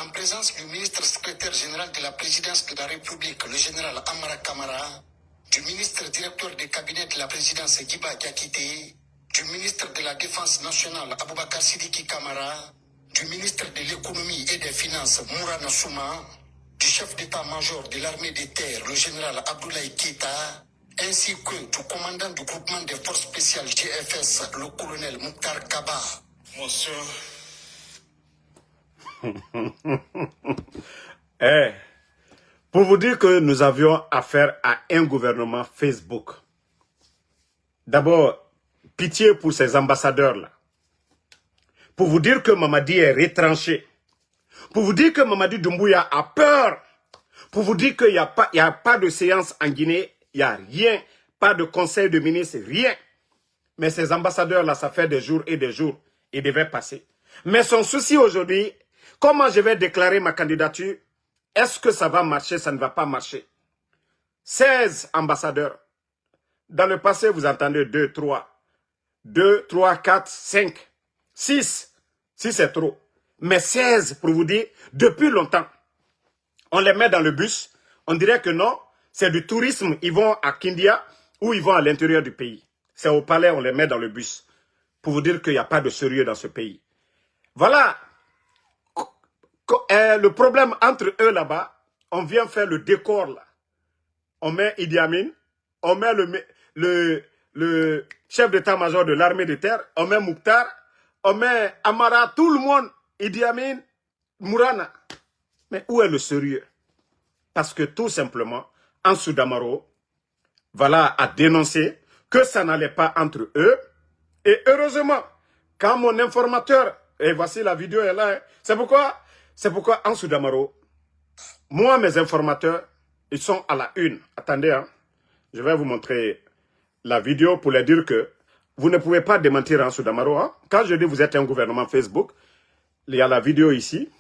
en présence du ministre secrétaire général de la présidence de la République, le général Amara Kamara, du ministre directeur du cabinet de la présidence Giba Diakité, du ministre de la Défense nationale Aboubakar Sidiki Kamara, du ministre de l'économie et des finances Mourana Souma, du chef d'état-major de l'armée des terres, le général Abdoulaye Keita, ainsi que du commandant du groupement des forces spéciales GFS, le colonel Mouktar Kaba. Monsieur... Pour vous dire que nous avions affaire à un gouvernement Facebook. D'abord, pitié pour ces ambassadeurs-là. Pour vous dire que Mamadi est retranché. Pour vous dire que Mamadi Doumbouya a peur. Pour vous dire qu'il n'y a pas de séance en Guinée. Il n'y a rien. Pas de conseil de ministre, rien. Mais ces ambassadeurs-là, ça fait des jours et des jours. Ils devaient passer. Mais son souci aujourd'hui, comment je vais déclarer ma candidature? Est-ce que ça va marcher, ça ne va pas marcher? 16 ambassadeurs. Dans le passé, vous entendez 2, 3. 2, 3, 4, 5, 6. 6 c'est trop. Mais 16, pour vous dire, depuis longtemps. On les met dans le bus. On dirait que non, c'est du tourisme. Ils vont à Kindia ou ils vont à l'intérieur du pays. C'est au palais, on les met dans le bus. Pour vous dire qu'il n'y a pas de sérieux dans ce pays. Voilà. Le problème entre eux là-bas, on vient faire le décor là. On met Idi Amin, on met le chef d'état-major de l'armée de terre, on met Mouktar, on met Amara, tout le monde, Idi Amin, Mourana. Mais où est le sérieux? Parce que tout simplement, Ansou Damaro, voilà, a dénoncé que ça n'allait pas entre eux. Et heureusement, quand mon informateur, et voici la vidéo est là, hein, c'est pourquoi Ansou Damaro, moi, mes informateurs, ils sont à la une. Attendez, hein, je vais vous montrer la vidéo pour leur dire que vous ne pouvez pas démentir Ansou Damaro. Hein. Quand je dis vous êtes un gouvernement Facebook, il y a la vidéo ici.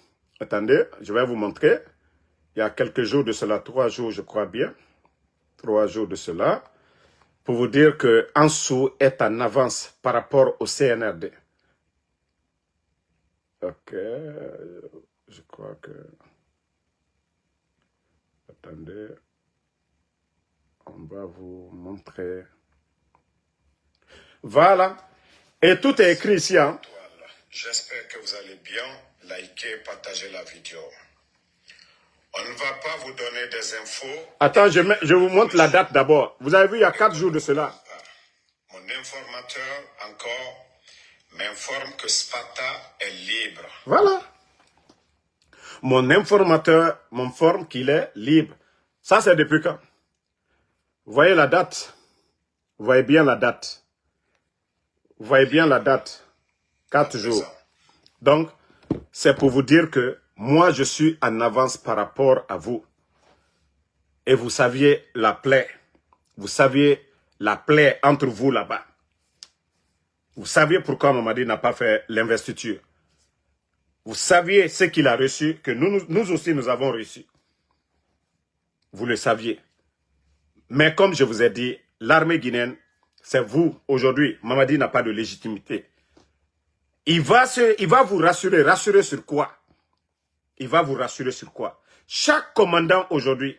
Attendez, je vais vous montrer. Il y a quelques jours de cela, 3 jours, je crois bien. 3 jours de cela. Pour vous dire que Ansou est en avance par rapport au CNRD. Ok. Je crois que... Attendez. On va vous montrer. Voilà. Et tout est écrit ici. Hein. J'espère que vous allez bien. Likez, partagez la vidéo. On ne va pas vous donner des infos. Attends, je vous montre la date d'abord. Vous avez vu, il y a 4 jours de cela. Mon informateur, encore, m'informe que Sparta est libre. Voilà. Mon informateur m'informe qu'il est libre. Ça, c'est depuis quand? Vous voyez la date? Vous voyez bien la date? Vous voyez bien la date? 4 jours. Donc, c'est pour vous dire que moi, je suis en avance par rapport à vous. Et vous saviez la plaie. Vous saviez la plaie entre vous là-bas. Vous saviez pourquoi Mamadi n'a pas fait l'investiture. Vous saviez ce qu'il a reçu, que nous aussi nous avons reçu. Vous le saviez. Mais comme je vous ai dit, l'armée guinéenne, c'est vous. Aujourd'hui, Mamadi n'a pas de légitimité. Il va vous rassurer. Rassurer sur quoi? Il va vous rassurer sur quoi? Chaque commandant aujourd'hui,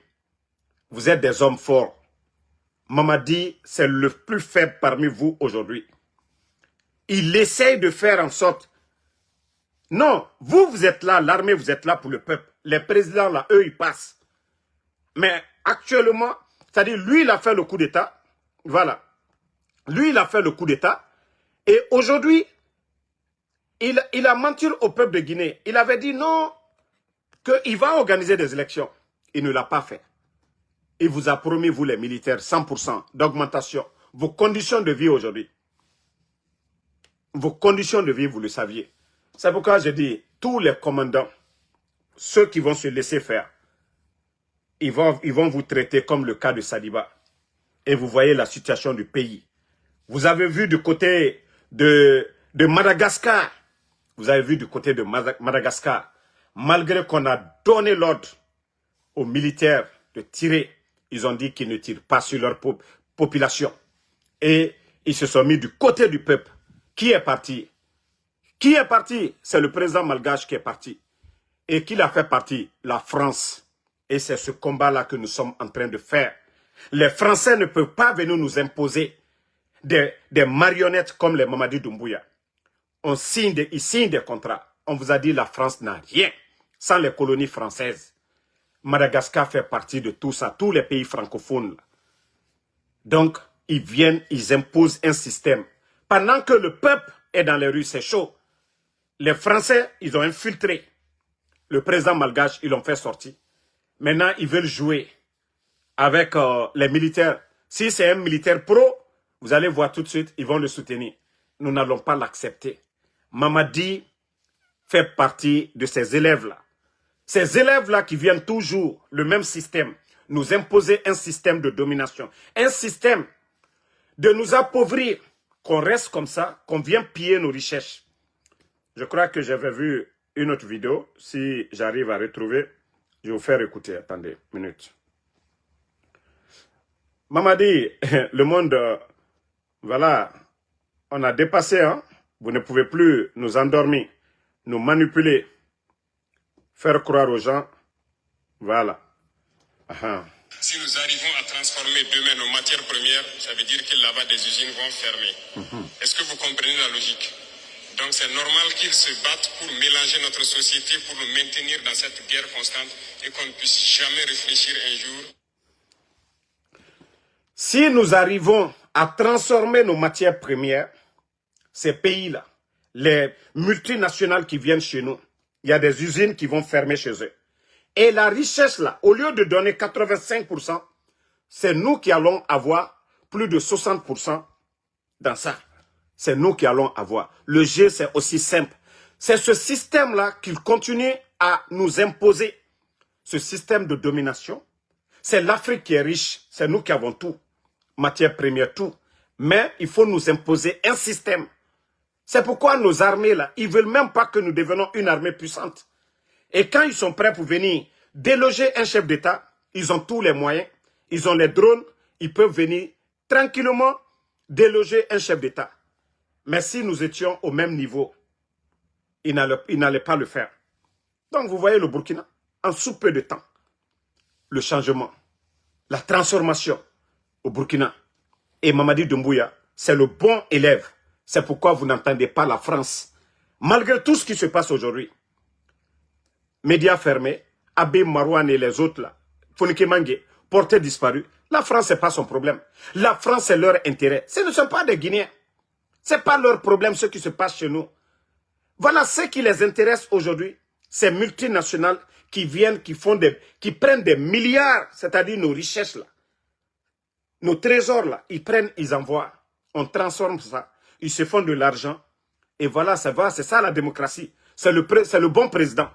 vous êtes des hommes forts. Mamadi, c'est le plus faible parmi vous aujourd'hui. Il essaye de faire en sorte... Non, vous êtes là, l'armée, vous êtes là pour le peuple. Les présidents, là, eux, ils passent. Mais actuellement, c'est-à-dire, lui, il a fait le coup d'État. Voilà. Lui, il a fait le coup d'État. Et aujourd'hui, il a menti au peuple de Guinée. Il avait dit non, qu'il va organiser des élections. Il ne l'a pas fait. Il vous a promis, vous les militaires, 100% d'augmentation. Vos conditions de vie aujourd'hui. Vos conditions de vie, vous le saviez. C'est pourquoi je dis, tous les commandants, ceux qui vont se laisser faire, ils vont vous traiter comme le cas de Sadiba. Et vous voyez la situation du pays. Vous avez vu du côté de Madagascar. Vous avez vu du côté de Madagascar. Malgré qu'on a donné l'ordre aux militaires de tirer, ils ont dit qu'ils ne tirent pas sur leur population. Et ils se sont mis du côté du peuple. Qui est parti? Qui est parti? C'est le président malgache qui est parti. Et qui l'a fait partie? La France. Et c'est ce combat-là que nous sommes en train de faire. Les Français ne peuvent pas venir nous imposer des marionnettes comme les Mamadi Doumbouya. Ils signent des contrats. On vous a dit la France n'a rien sans les colonies françaises. Madagascar fait partie de tout ça, tous les pays francophones. Donc, ils viennent, ils imposent un système. Pendant que le peuple est dans les rues, c'est chaud. Les Français, ils ont infiltré. Le président malgache, ils l'ont fait sortir. Maintenant, ils veulent jouer avec les militaires. Si c'est un militaire pro, vous allez voir tout de suite, ils vont le soutenir. Nous n'allons pas l'accepter. Mamadi fait partie de ces élèves-là. Ces élèves-là qui viennent toujours, le même système, nous imposer un système de domination. Un système de nous appauvrir, qu'on reste comme ça, qu'on vienne piller nos richesses. Je crois que j'avais vu une autre vidéo. Si j'arrive à retrouver, je vais vous faire écouter. Attendez, une minute. Mamadi, le monde, voilà, on a dépassé, hein. Vous ne pouvez plus nous endormir, nous manipuler, faire croire aux gens. Voilà. Si nous arrivons à transformer demain nos matières premières, ça veut dire que là-bas des usines vont fermer. Est-ce que vous comprenez la logique? Donc c'est normal qu'ils se battent pour mélanger notre société, pour nous maintenir dans cette guerre constante et qu'on ne puisse jamais réfléchir un jour. Si nous arrivons à transformer nos matières premières, ces pays-là, les multinationales qui viennent chez nous. Il y a des usines qui vont fermer chez eux. Et la richesse là, au lieu de donner 85%, c'est nous qui allons avoir plus de 60% dans ça. C'est nous qui allons avoir. Le jeu, c'est aussi simple. C'est ce système-là qu'il continue à nous imposer. Ce système de domination. C'est l'Afrique qui est riche. C'est nous qui avons tout. Matière première, tout. Mais il faut nous imposer un système. C'est pourquoi nos armées, là, ils ne veulent même pas que nous devenions une armée puissante. Et quand ils sont prêts pour venir déloger un chef d'État, ils ont tous les moyens. Ils ont les drones. Ils peuvent venir tranquillement déloger un chef d'État. Mais si nous étions au même niveau, ils n'allaient pas le faire. Donc vous voyez le Burkina, en sous peu de temps, le changement, la transformation au Burkina. Et Mamadi Doumbouya, c'est le bon élève. C'est pourquoi vous n'entendez pas la France. Malgré tout ce qui se passe aujourd'hui, médias fermés, Abbé Marouane et les autres là, Fonike Mange, portés disparus, la France, ce n'est pas son problème. La France, c'est leur intérêt. Ce ne sont pas des Guinéens. Ce n'est pas leur problème, ce qui se passe chez nous. Voilà ce qui les intéresse aujourd'hui. Ces multinationales qui viennent, qui prennent des milliards, c'est-à-dire nos richesses là, nos trésors là, ils prennent, ils envoient. On transforme ça. Ils se font de l'argent. Et voilà, ça va, c'est ça la démocratie. C'est le bon président.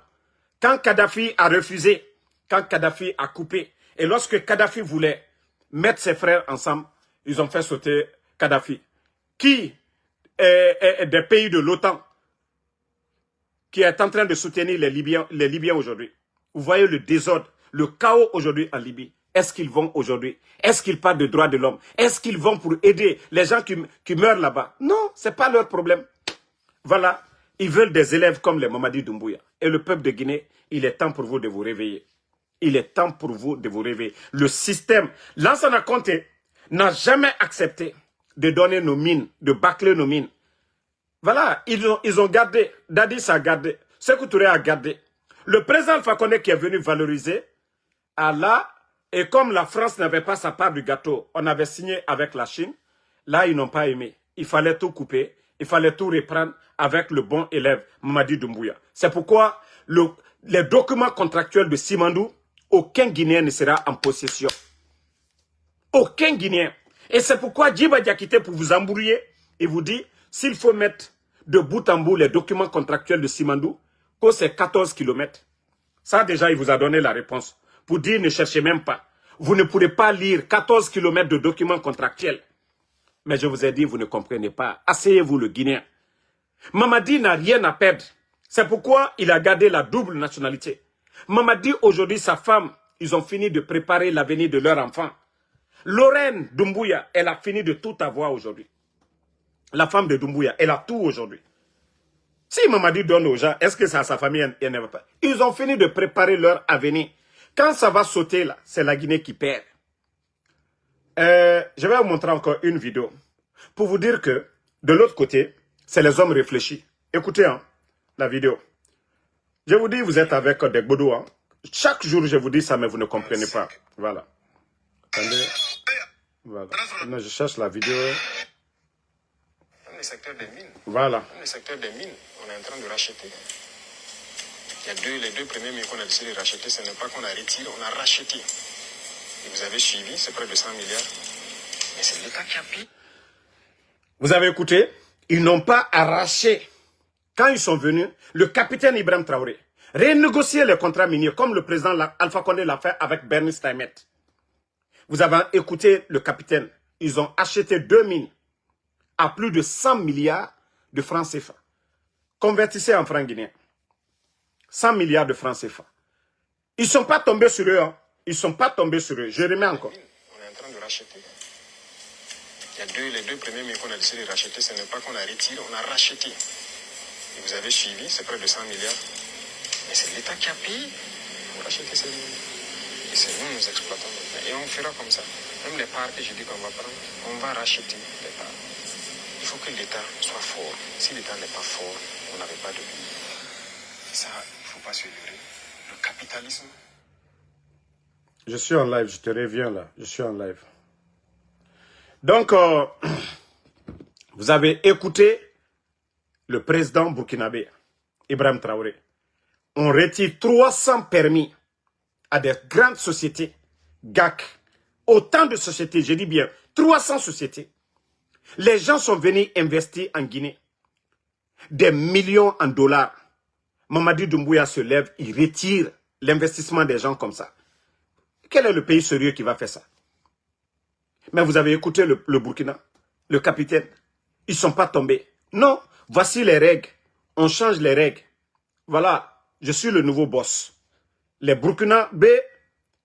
Quand Kadhafi a refusé, quand Kadhafi a coupé, et lorsque Kadhafi voulait mettre ses frères ensemble, ils ont fait sauter Kadhafi. Qui est des pays de l'OTAN qui est en train de soutenir les Libyens aujourd'hui. Vous voyez le désordre, le chaos aujourd'hui en Libye. Est-ce qu'ils vont aujourd'hui? Est-ce qu'ils parlent de droits de l'homme? Est-ce qu'ils vont pour aider les gens qui meurent là-bas? Non, ce n'est pas leur problème. Voilà, ils veulent des élèves comme les Mamadi Doumbouya. Et le peuple de Guinée, il est temps pour vous de vous réveiller. Il est temps pour vous de vous réveiller. Le système, Lansana Conté n'a jamais accepté de donner nos mines, de bâcler nos mines. Voilà, ils ont gardé, Dadis a gardé, Sékou Touré a gardé. Le président Alpha Condé qui est venu valoriser, là, et comme la France n'avait pas sa part du gâteau, on avait signé avec la Chine, là, ils n'ont pas aimé. Il fallait tout couper, il fallait tout reprendre avec le bon élève, Mamadi Doumbouya. C'est pourquoi les documents contractuels de Simandou, aucun Guinéen ne sera en possession. Aucun Guinéen. Et c'est pourquoi Djiba Diakité, pour vous embrouiller, il vous dit, s'il faut mettre de bout en bout les documents contractuels de Simandou, que c'est 14 km. Ça, déjà, il vous a donné la réponse. Pour dire, ne cherchez même pas. Vous ne pourrez pas lire 14 km de documents contractuels. Mais je vous ai dit, vous ne comprenez pas. Asseyez-vous, le Guinéen. Mamadi n'a rien à perdre. C'est pourquoi il a gardé la double nationalité. Mamadi, aujourd'hui, sa femme, ils ont fini de préparer l'avenir de leur enfant. Lorraine Doumbouya, elle a fini de tout avoir aujourd'hui. La femme de Doumbouya, elle a tout aujourd'hui. Si Mamadi donne aux gens, est-ce que ça, sa famille, elle n'aime pas? Ils ont fini de préparer leur avenir. Quand ça va sauter là, c'est la Guinée qui perd. Je vais vous montrer encore une vidéo. Pour vous dire que, de l'autre côté, c'est les hommes réfléchis. Écoutez hein, la vidéo. Je vous dis, vous êtes avec des Bodo. Hein. Chaque jour, je vous dis ça, mais vous ne comprenez pas. Voilà. Attendez. Voilà. Non, je cherche la vidéo. Dans le secteur des mines. Voilà. Dans le secteur des mines, on est en train de racheter. Il y a les deux premiers mines qu'on a décidé de racheter, ce n'est pas qu'on a retiré, on a racheté. Et vous avez suivi, c'est près de 100 milliards. Mais c'est l'État qui a payé. Vous avez écouté? Ils n'ont pas arraché. Quand ils sont venus, le capitaine Ibrahim Traoré renégocier les contrats miniers comme le président Alpha Condé l'a fait avec Bernice Taimet. Vous avez écouté le capitaine. Ils ont acheté 2 mines à plus de 100 milliards de francs CFA. Convertissez en francs guinéens. 100 milliards de francs CFA. Ils ne sont pas tombés sur eux. Hein. Ils ne sont pas tombés sur eux. Je remets encore. On est en train de racheter. Il y a les deux premiers mines qu'on a décidé de racheter, ce n'est pas qu'on a retiré, on a racheté. Et vous avez suivi, c'est près de 100 milliards. Mais c'est l'État qui a payé pour racheter ces mines. Et c'est nous, nous exploitons. Et on fera comme ça. Même les parts que je dis qu'on va prendre, on va racheter les parts. Il faut que l'État soit fort. Si l'État n'est pas fort, on n'avait pas de pays. Ça, il ne faut pas se leurrer. Le capitalisme. Je suis en live, je te reviens là. Je suis en live. Donc, vous avez écouté le président burkinabé, Ibrahim Traoré, on retire 300 permis à des grandes sociétés, GAC, autant de sociétés, je dis bien, 300 sociétés. Les gens sont venus investir en Guinée. Des millions en dollars. Mamadi Doumbouya se lève, il retire l'investissement des gens comme ça. Quel est le pays sérieux qui va faire ça? Mais vous avez écouté le Burkina, le capitaine. Ils ne sont pas tombés. Non, voici les règles. On change les règles. Voilà, je suis le nouveau boss. Les Burkinabés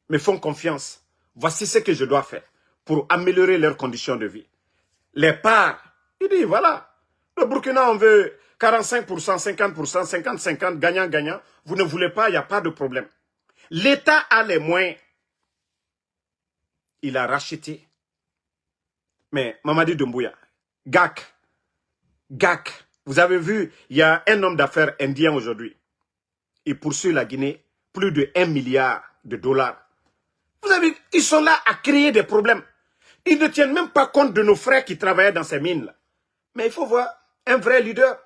me font confiance. Voici ce que je dois faire pour améliorer leurs conditions de vie. Les parts, il dit voilà, le Burkina on veut 45%, 50%, 50-50, gagnant-gagnant. Vous ne voulez pas, il n'y a pas de problème. L'État a les moyens. Il a racheté. Mais Mamadi Doumbouya, GAC, vous avez vu, il y a un homme d'affaires indien aujourd'hui. Il poursuit la Guinée plus de 1 milliard de dollars. Vous avez vu, ils sont là à créer des problèmes. Ils ne tiennent même pas compte de nos frères qui travaillaient dans ces mines-là. Mais il faut voir un vrai leader.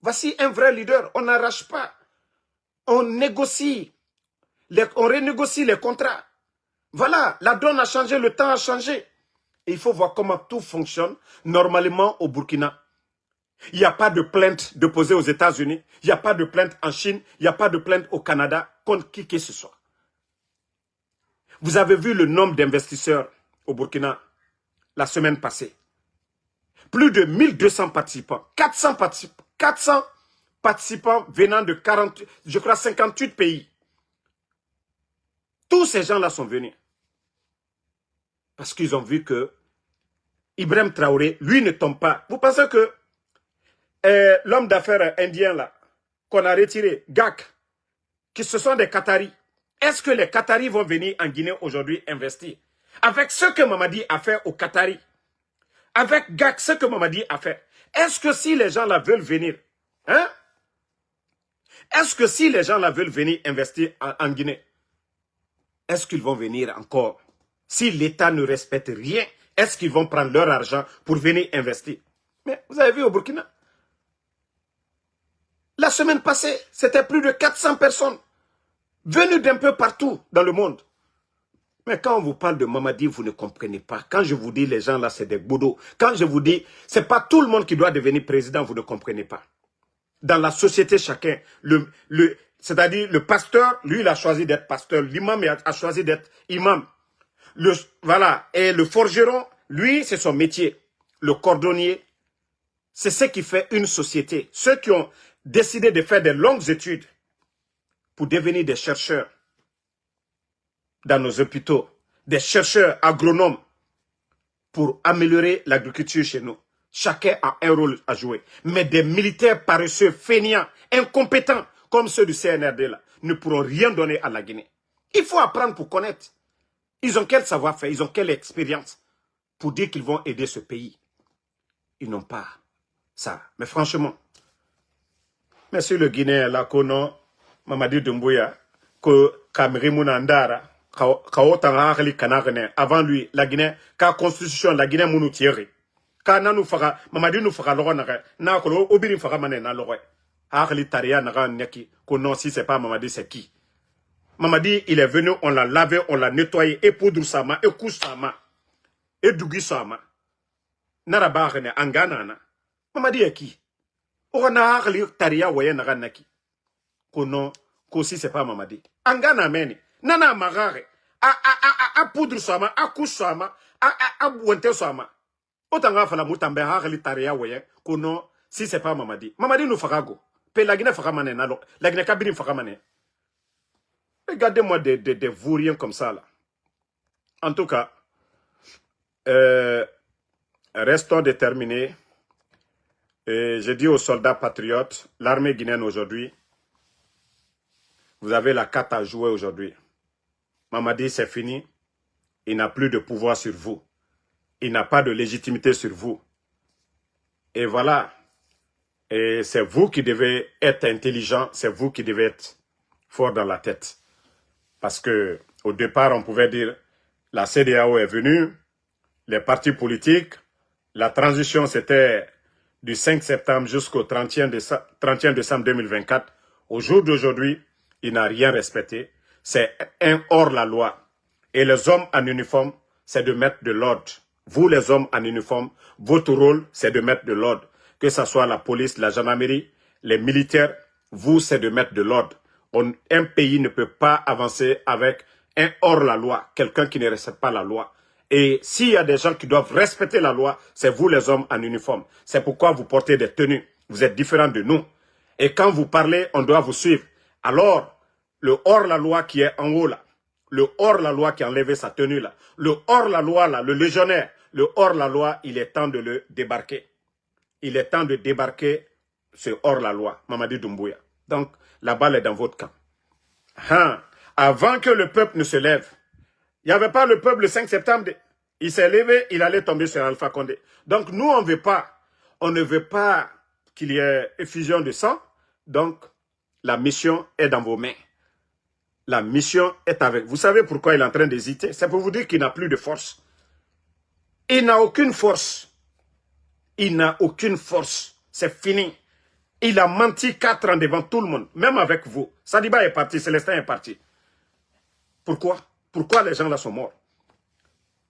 Voici un vrai leader. On n'arrache pas. On négocie. On renégocie les contrats. Voilà, la donne a changé, le temps a changé. Et il faut voir comment tout fonctionne normalement au Burkina. Il n'y a pas de plainte déposée aux États-Unis. Il n'y a pas de plainte en Chine. Il n'y a pas de plainte au Canada contre qui que ce soit. Vous avez vu le nombre d'investisseurs au Burkina la semaine passée. Plus de 1200 participants. 400 participants venant de 58 pays. Tous ces gens-là sont venus. Parce qu'ils ont vu que Ibrahim Traoré, lui, ne tombe pas. Vous pensez que l'homme d'affaires indien, là, qu'on a retiré, GAC, que ce sont des Qataris, est-ce que les Qataris vont venir en Guinée aujourd'hui investir? Avec ce que Mamadi a fait aux Qataris, avec GAC, ce que Mamadi a fait, est-ce que si les gens là veulent venir, hein? Est-ce que si les gens là veulent venir investir en Guinée, est-ce qu'ils vont venir encore? Si l'État ne respecte rien, est-ce qu'ils vont prendre leur argent pour venir investir? Mais vous avez vu au Burkina, la semaine passée, c'était plus de 400 personnes venues d'un peu partout dans le monde. Mais quand on vous parle de Mamadi, vous ne comprenez pas. Quand je vous dis les gens là, c'est des boudots. Quand je vous dis, c'est pas tout le monde qui doit devenir président, vous ne comprenez pas. Dans la société, chacun, c'est-à-dire le pasteur, lui, il a choisi d'être pasteur. L'imam a choisi d'être imam. Voilà. Et le forgeron, lui, c'est son métier. Le cordonnier, c'est ce qui fait une société. Ceux qui ont décidé de faire des longues études pour devenir des chercheurs dans nos hôpitaux, des chercheurs agronomes pour améliorer l'agriculture chez nous. Chacun a un rôle à jouer. Mais des militaires paresseux, feignants, incompétents, comme ceux du CNRD là, ne pourront rien donner à la Guinée. Il faut apprendre pour connaître. Ils ont quel savoir-faire, ils ont quelle expérience pour dire qu'ils vont aider ce pays. Ils n'ont pas ça. Mais franchement, monsieur le Guinéen là, kono Mamadi Doumbouya, que Kamerimuna Ndara, avant lui, la Guinée, ka constitution, la Guinée mounou tieri. Ka nanu fara, Mamadi nou fara logo nare, na kolo obiri fara mané na logo. Harli taria nara neki, que non, si c'est pas Mamadi, c'est qui? Mamadi, il est venu, on l'a lavé, on l'a nettoyé, et poudre sama, et couche sama, et dougi sama. Nara barene, anganana. Mamadi est qui? Ona harli taria waye nara neki. Que non, que si c'est pas Mamadi. Angana meni. Nana magare, a poudre sama, a couche sama, a wente sama. Autant fala mutambe harli taria weye, kono si c'est pas Mamadi. Mamadi nous fera go. Pe la Guinée fera mané nalo, la Guinée kabiri fera mané. Regardez-moi des vauriens comme ça là. En tout cas, restons déterminés. Et je dis aux soldats patriotes, l'armée guinéenne aujourd'hui, vous avez la carte à jouer aujourd'hui. Mamadi, c'est fini. Il n'a plus de pouvoir sur vous. Il n'a pas de légitimité sur vous. Et voilà. Et c'est vous qui devez être intelligent. C'est vous qui devez être fort dans la tête. Parce que au départ, on pouvait dire, la CEDEAO est venue, les partis politiques, la transition c'était du 5 septembre jusqu'au 31 décembre 2024, au jour d'aujourd'hui, il n'a rien respecté. C'est un hors-la-loi. Et les hommes en uniforme, c'est de mettre de l'ordre. Vous, les hommes en uniforme, votre rôle, c'est de mettre de l'ordre. Que ce soit la police, la gendarmerie, les militaires, vous, c'est de mettre de l'ordre. Un pays ne peut pas avancer avec un hors-la-loi, quelqu'un qui ne respecte pas la loi. Et s'il y a des gens qui doivent respecter la loi, c'est vous les hommes en uniforme. C'est pourquoi vous portez des tenues. Vous êtes différents de nous. Et quand vous parlez, on doit vous suivre. Alors, le hors-la-loi qui est en haut là, le hors-la-loi qui a enlevé sa tenue là, le hors-la-loi là, le légionnaire, le hors-la-loi, il est temps de le débarquer. Il est temps de débarquer ce hors-la-loi, Mamadi Doumbouya. Donc, la balle est dans votre camp. Avant que le peuple ne se lève, il n'y avait pas le peuple le 5 septembre. Il s'est levé, il allait tomber sur Alpha Condé. Donc, nous, on ne veut pas qu'il y ait effusion de sang. Donc, la mission est dans vos mains. La mission est avec vous. Vous savez pourquoi il est en train d'hésiter? C'est pour vous dire qu'il n'a plus de force. Il n'a aucune force. Il n'a aucune force. C'est fini. Il a menti 4 ans devant tout le monde, même avec vous. Sadiba est parti, Célestin est parti. Pourquoi? Pourquoi les gens là sont morts?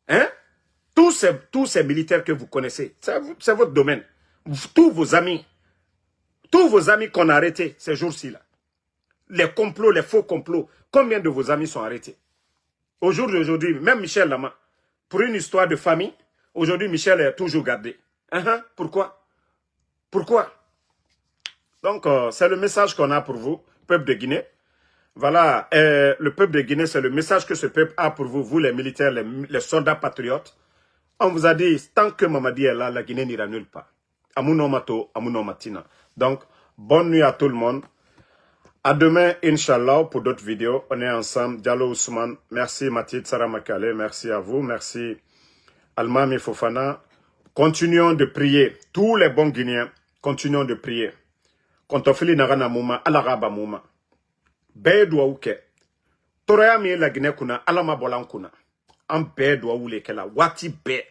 Hein? Tous ces militaires que vous connaissez, c'est votre domaine. Tous vos amis qu'on a arrêtés ces jours-ci là. Les complots, les faux complots. Combien de vos amis sont arrêtés? Aujourd'hui, même Michel Lama, pour une histoire de famille, aujourd'hui Michel est toujours gardé. Pourquoi? Pourquoi? Donc, c'est le message qu'on a pour vous, peuple de Guinée. Voilà, le peuple de Guinée, c'est le message que ce peuple a pour vous, vous les militaires, les soldats patriotes. On vous a dit, tant que Mamadi est là, la Guinée n'ira nulle part. Amuno Mato, Amuno Matina. Donc, bonne nuit à tout le monde. À demain, Inch'Allah, pour d'autres vidéos. On est ensemble. Diallo Ousmane. Merci Mathilde Saramakale. Merci à vous. Merci Almami Fofana. Continuons de prier. Tous les bons Guinéens, continuons de prier. Kontofili Narana Mouma, Alaraba Mouma. Be doa uke. Toraya mi la Guinée kuna, Alama Bolan kuna. An be doa ule kela. Wati be.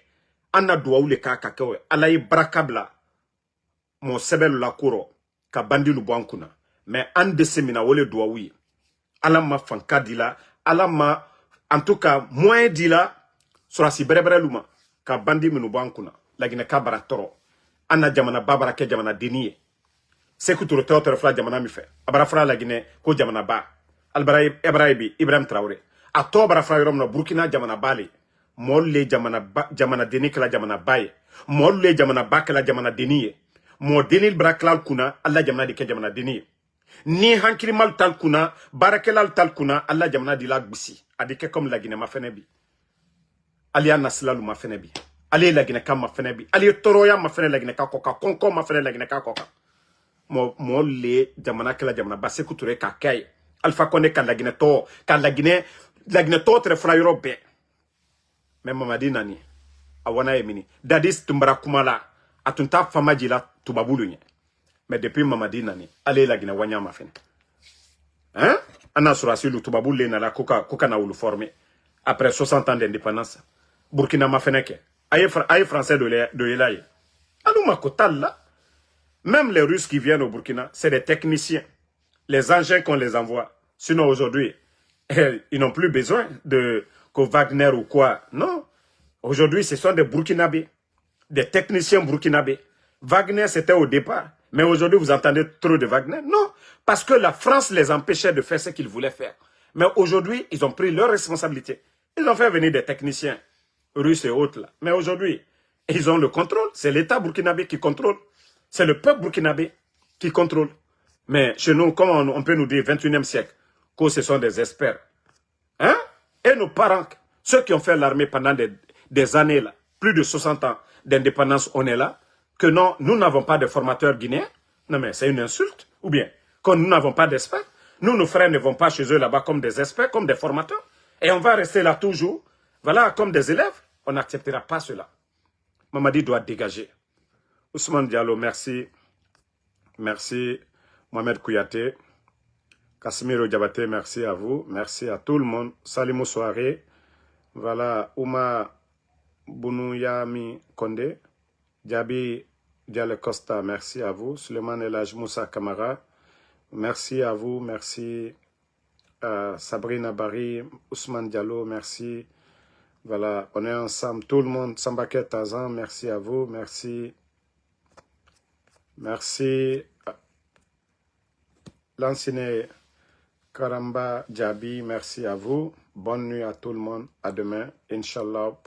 Anna doa ule kakakewe. Alayi brakabla. Mon sebel la kuro. Ka bandi lubuan kuna. Mais en décemina wole doa oui. Alama fanka dila. Alama, en tout cas, moins dila. Surasi berebre luma. Ka bandi minubuan kuna. La Guinée ka baratoro. Anna jamana babara ke jamana deniye. Sekuturo teotere fla jamana mi fe. Abara fla la Guinée ko jamana ba. Albara Ibrahim Ibrahim Traoré. A to bara fla yoromna Burkina jamana bale. Molle jamana deni kala jamana baye. Molle jamana ba kala jamana deniye. Mo denil braklal kuna alla jamana di ke jamana deniye. Ni hankiri mal tal kuna barakelal tal kuna alla jamana di la gbisi. Adike comme la Guinée ma fenebi. Alia naslalu ma fenebi. Ali la Guinée kam ma fenebi. Ali toroya ma fene la Guinée ka koka. Konko ma fene la Guinée ka koka. Mo le jamana kala jamana ba sekuture ka kay Alpha Condé kan la Guinée to tre fra Europe même Mamadi nani awana emini dadis tumbara kumala atunta famaji la tubabulu nye mais depuis Mamadi nani ale la Guinée wanya ma fen ana surasi lu tubabulu na la koka na ulu formé après 60 ans d'indépendance Burkina ma feneke aye français de yelaye aluma kotal là. Même les Russes qui viennent au Burkina, c'est des techniciens. Les engins qu'on les envoie. Sinon, aujourd'hui, ils n'ont plus besoin de Wagner ou quoi. Non. Aujourd'hui, ce sont des Burkinabés. Des techniciens burkinabés. Wagner, c'était au départ. Mais aujourd'hui, vous entendez trop de Wagner. Non. Parce que la France les empêchait de faire ce qu'ils voulaient faire. Mais aujourd'hui, ils ont pris leurs responsabilités. Ils ont fait venir des techniciens russes et autres là. Mais aujourd'hui, ils ont le contrôle. C'est l'État burkinabé qui contrôle. C'est le peuple burkinabé qui contrôle. Mais chez nous, comment on peut nous dire 21e siècle que ce sont des experts? Hein? Et nos parents, ceux qui ont fait l'armée pendant des années, là, plus de 60 ans d'indépendance, on est là, que non, nous n'avons pas de formateurs guinéens. Non mais c'est une insulte. Ou bien, quand nous n'avons pas d'experts, nous, nos frères ne vont pas chez eux là-bas comme des experts, comme des formateurs. Et on va rester là toujours, voilà, comme des élèves. On n'acceptera pas cela. Mamadi doit dégager. Ousmane Diallo, merci. Merci. Mohamed Kouyaté. Casimiro Diabaté, merci à vous. Merci à tout le monde. Salimou Soare. Voilà. Ouma Bounouyami Kondé. Diaby Diallo Costa, merci à vous. Suleiman Elhaj Moussa Kamara, merci à vous. Merci Sabrina Bari, Ousmane Diallo, merci. Voilà, on est ensemble, tout le monde. Sambaket Tazan, merci à vous. Merci. Merci. Lansine Karamba Djabi, merci à vous. Bonne nuit à tout le monde. À demain, Inch'Allah.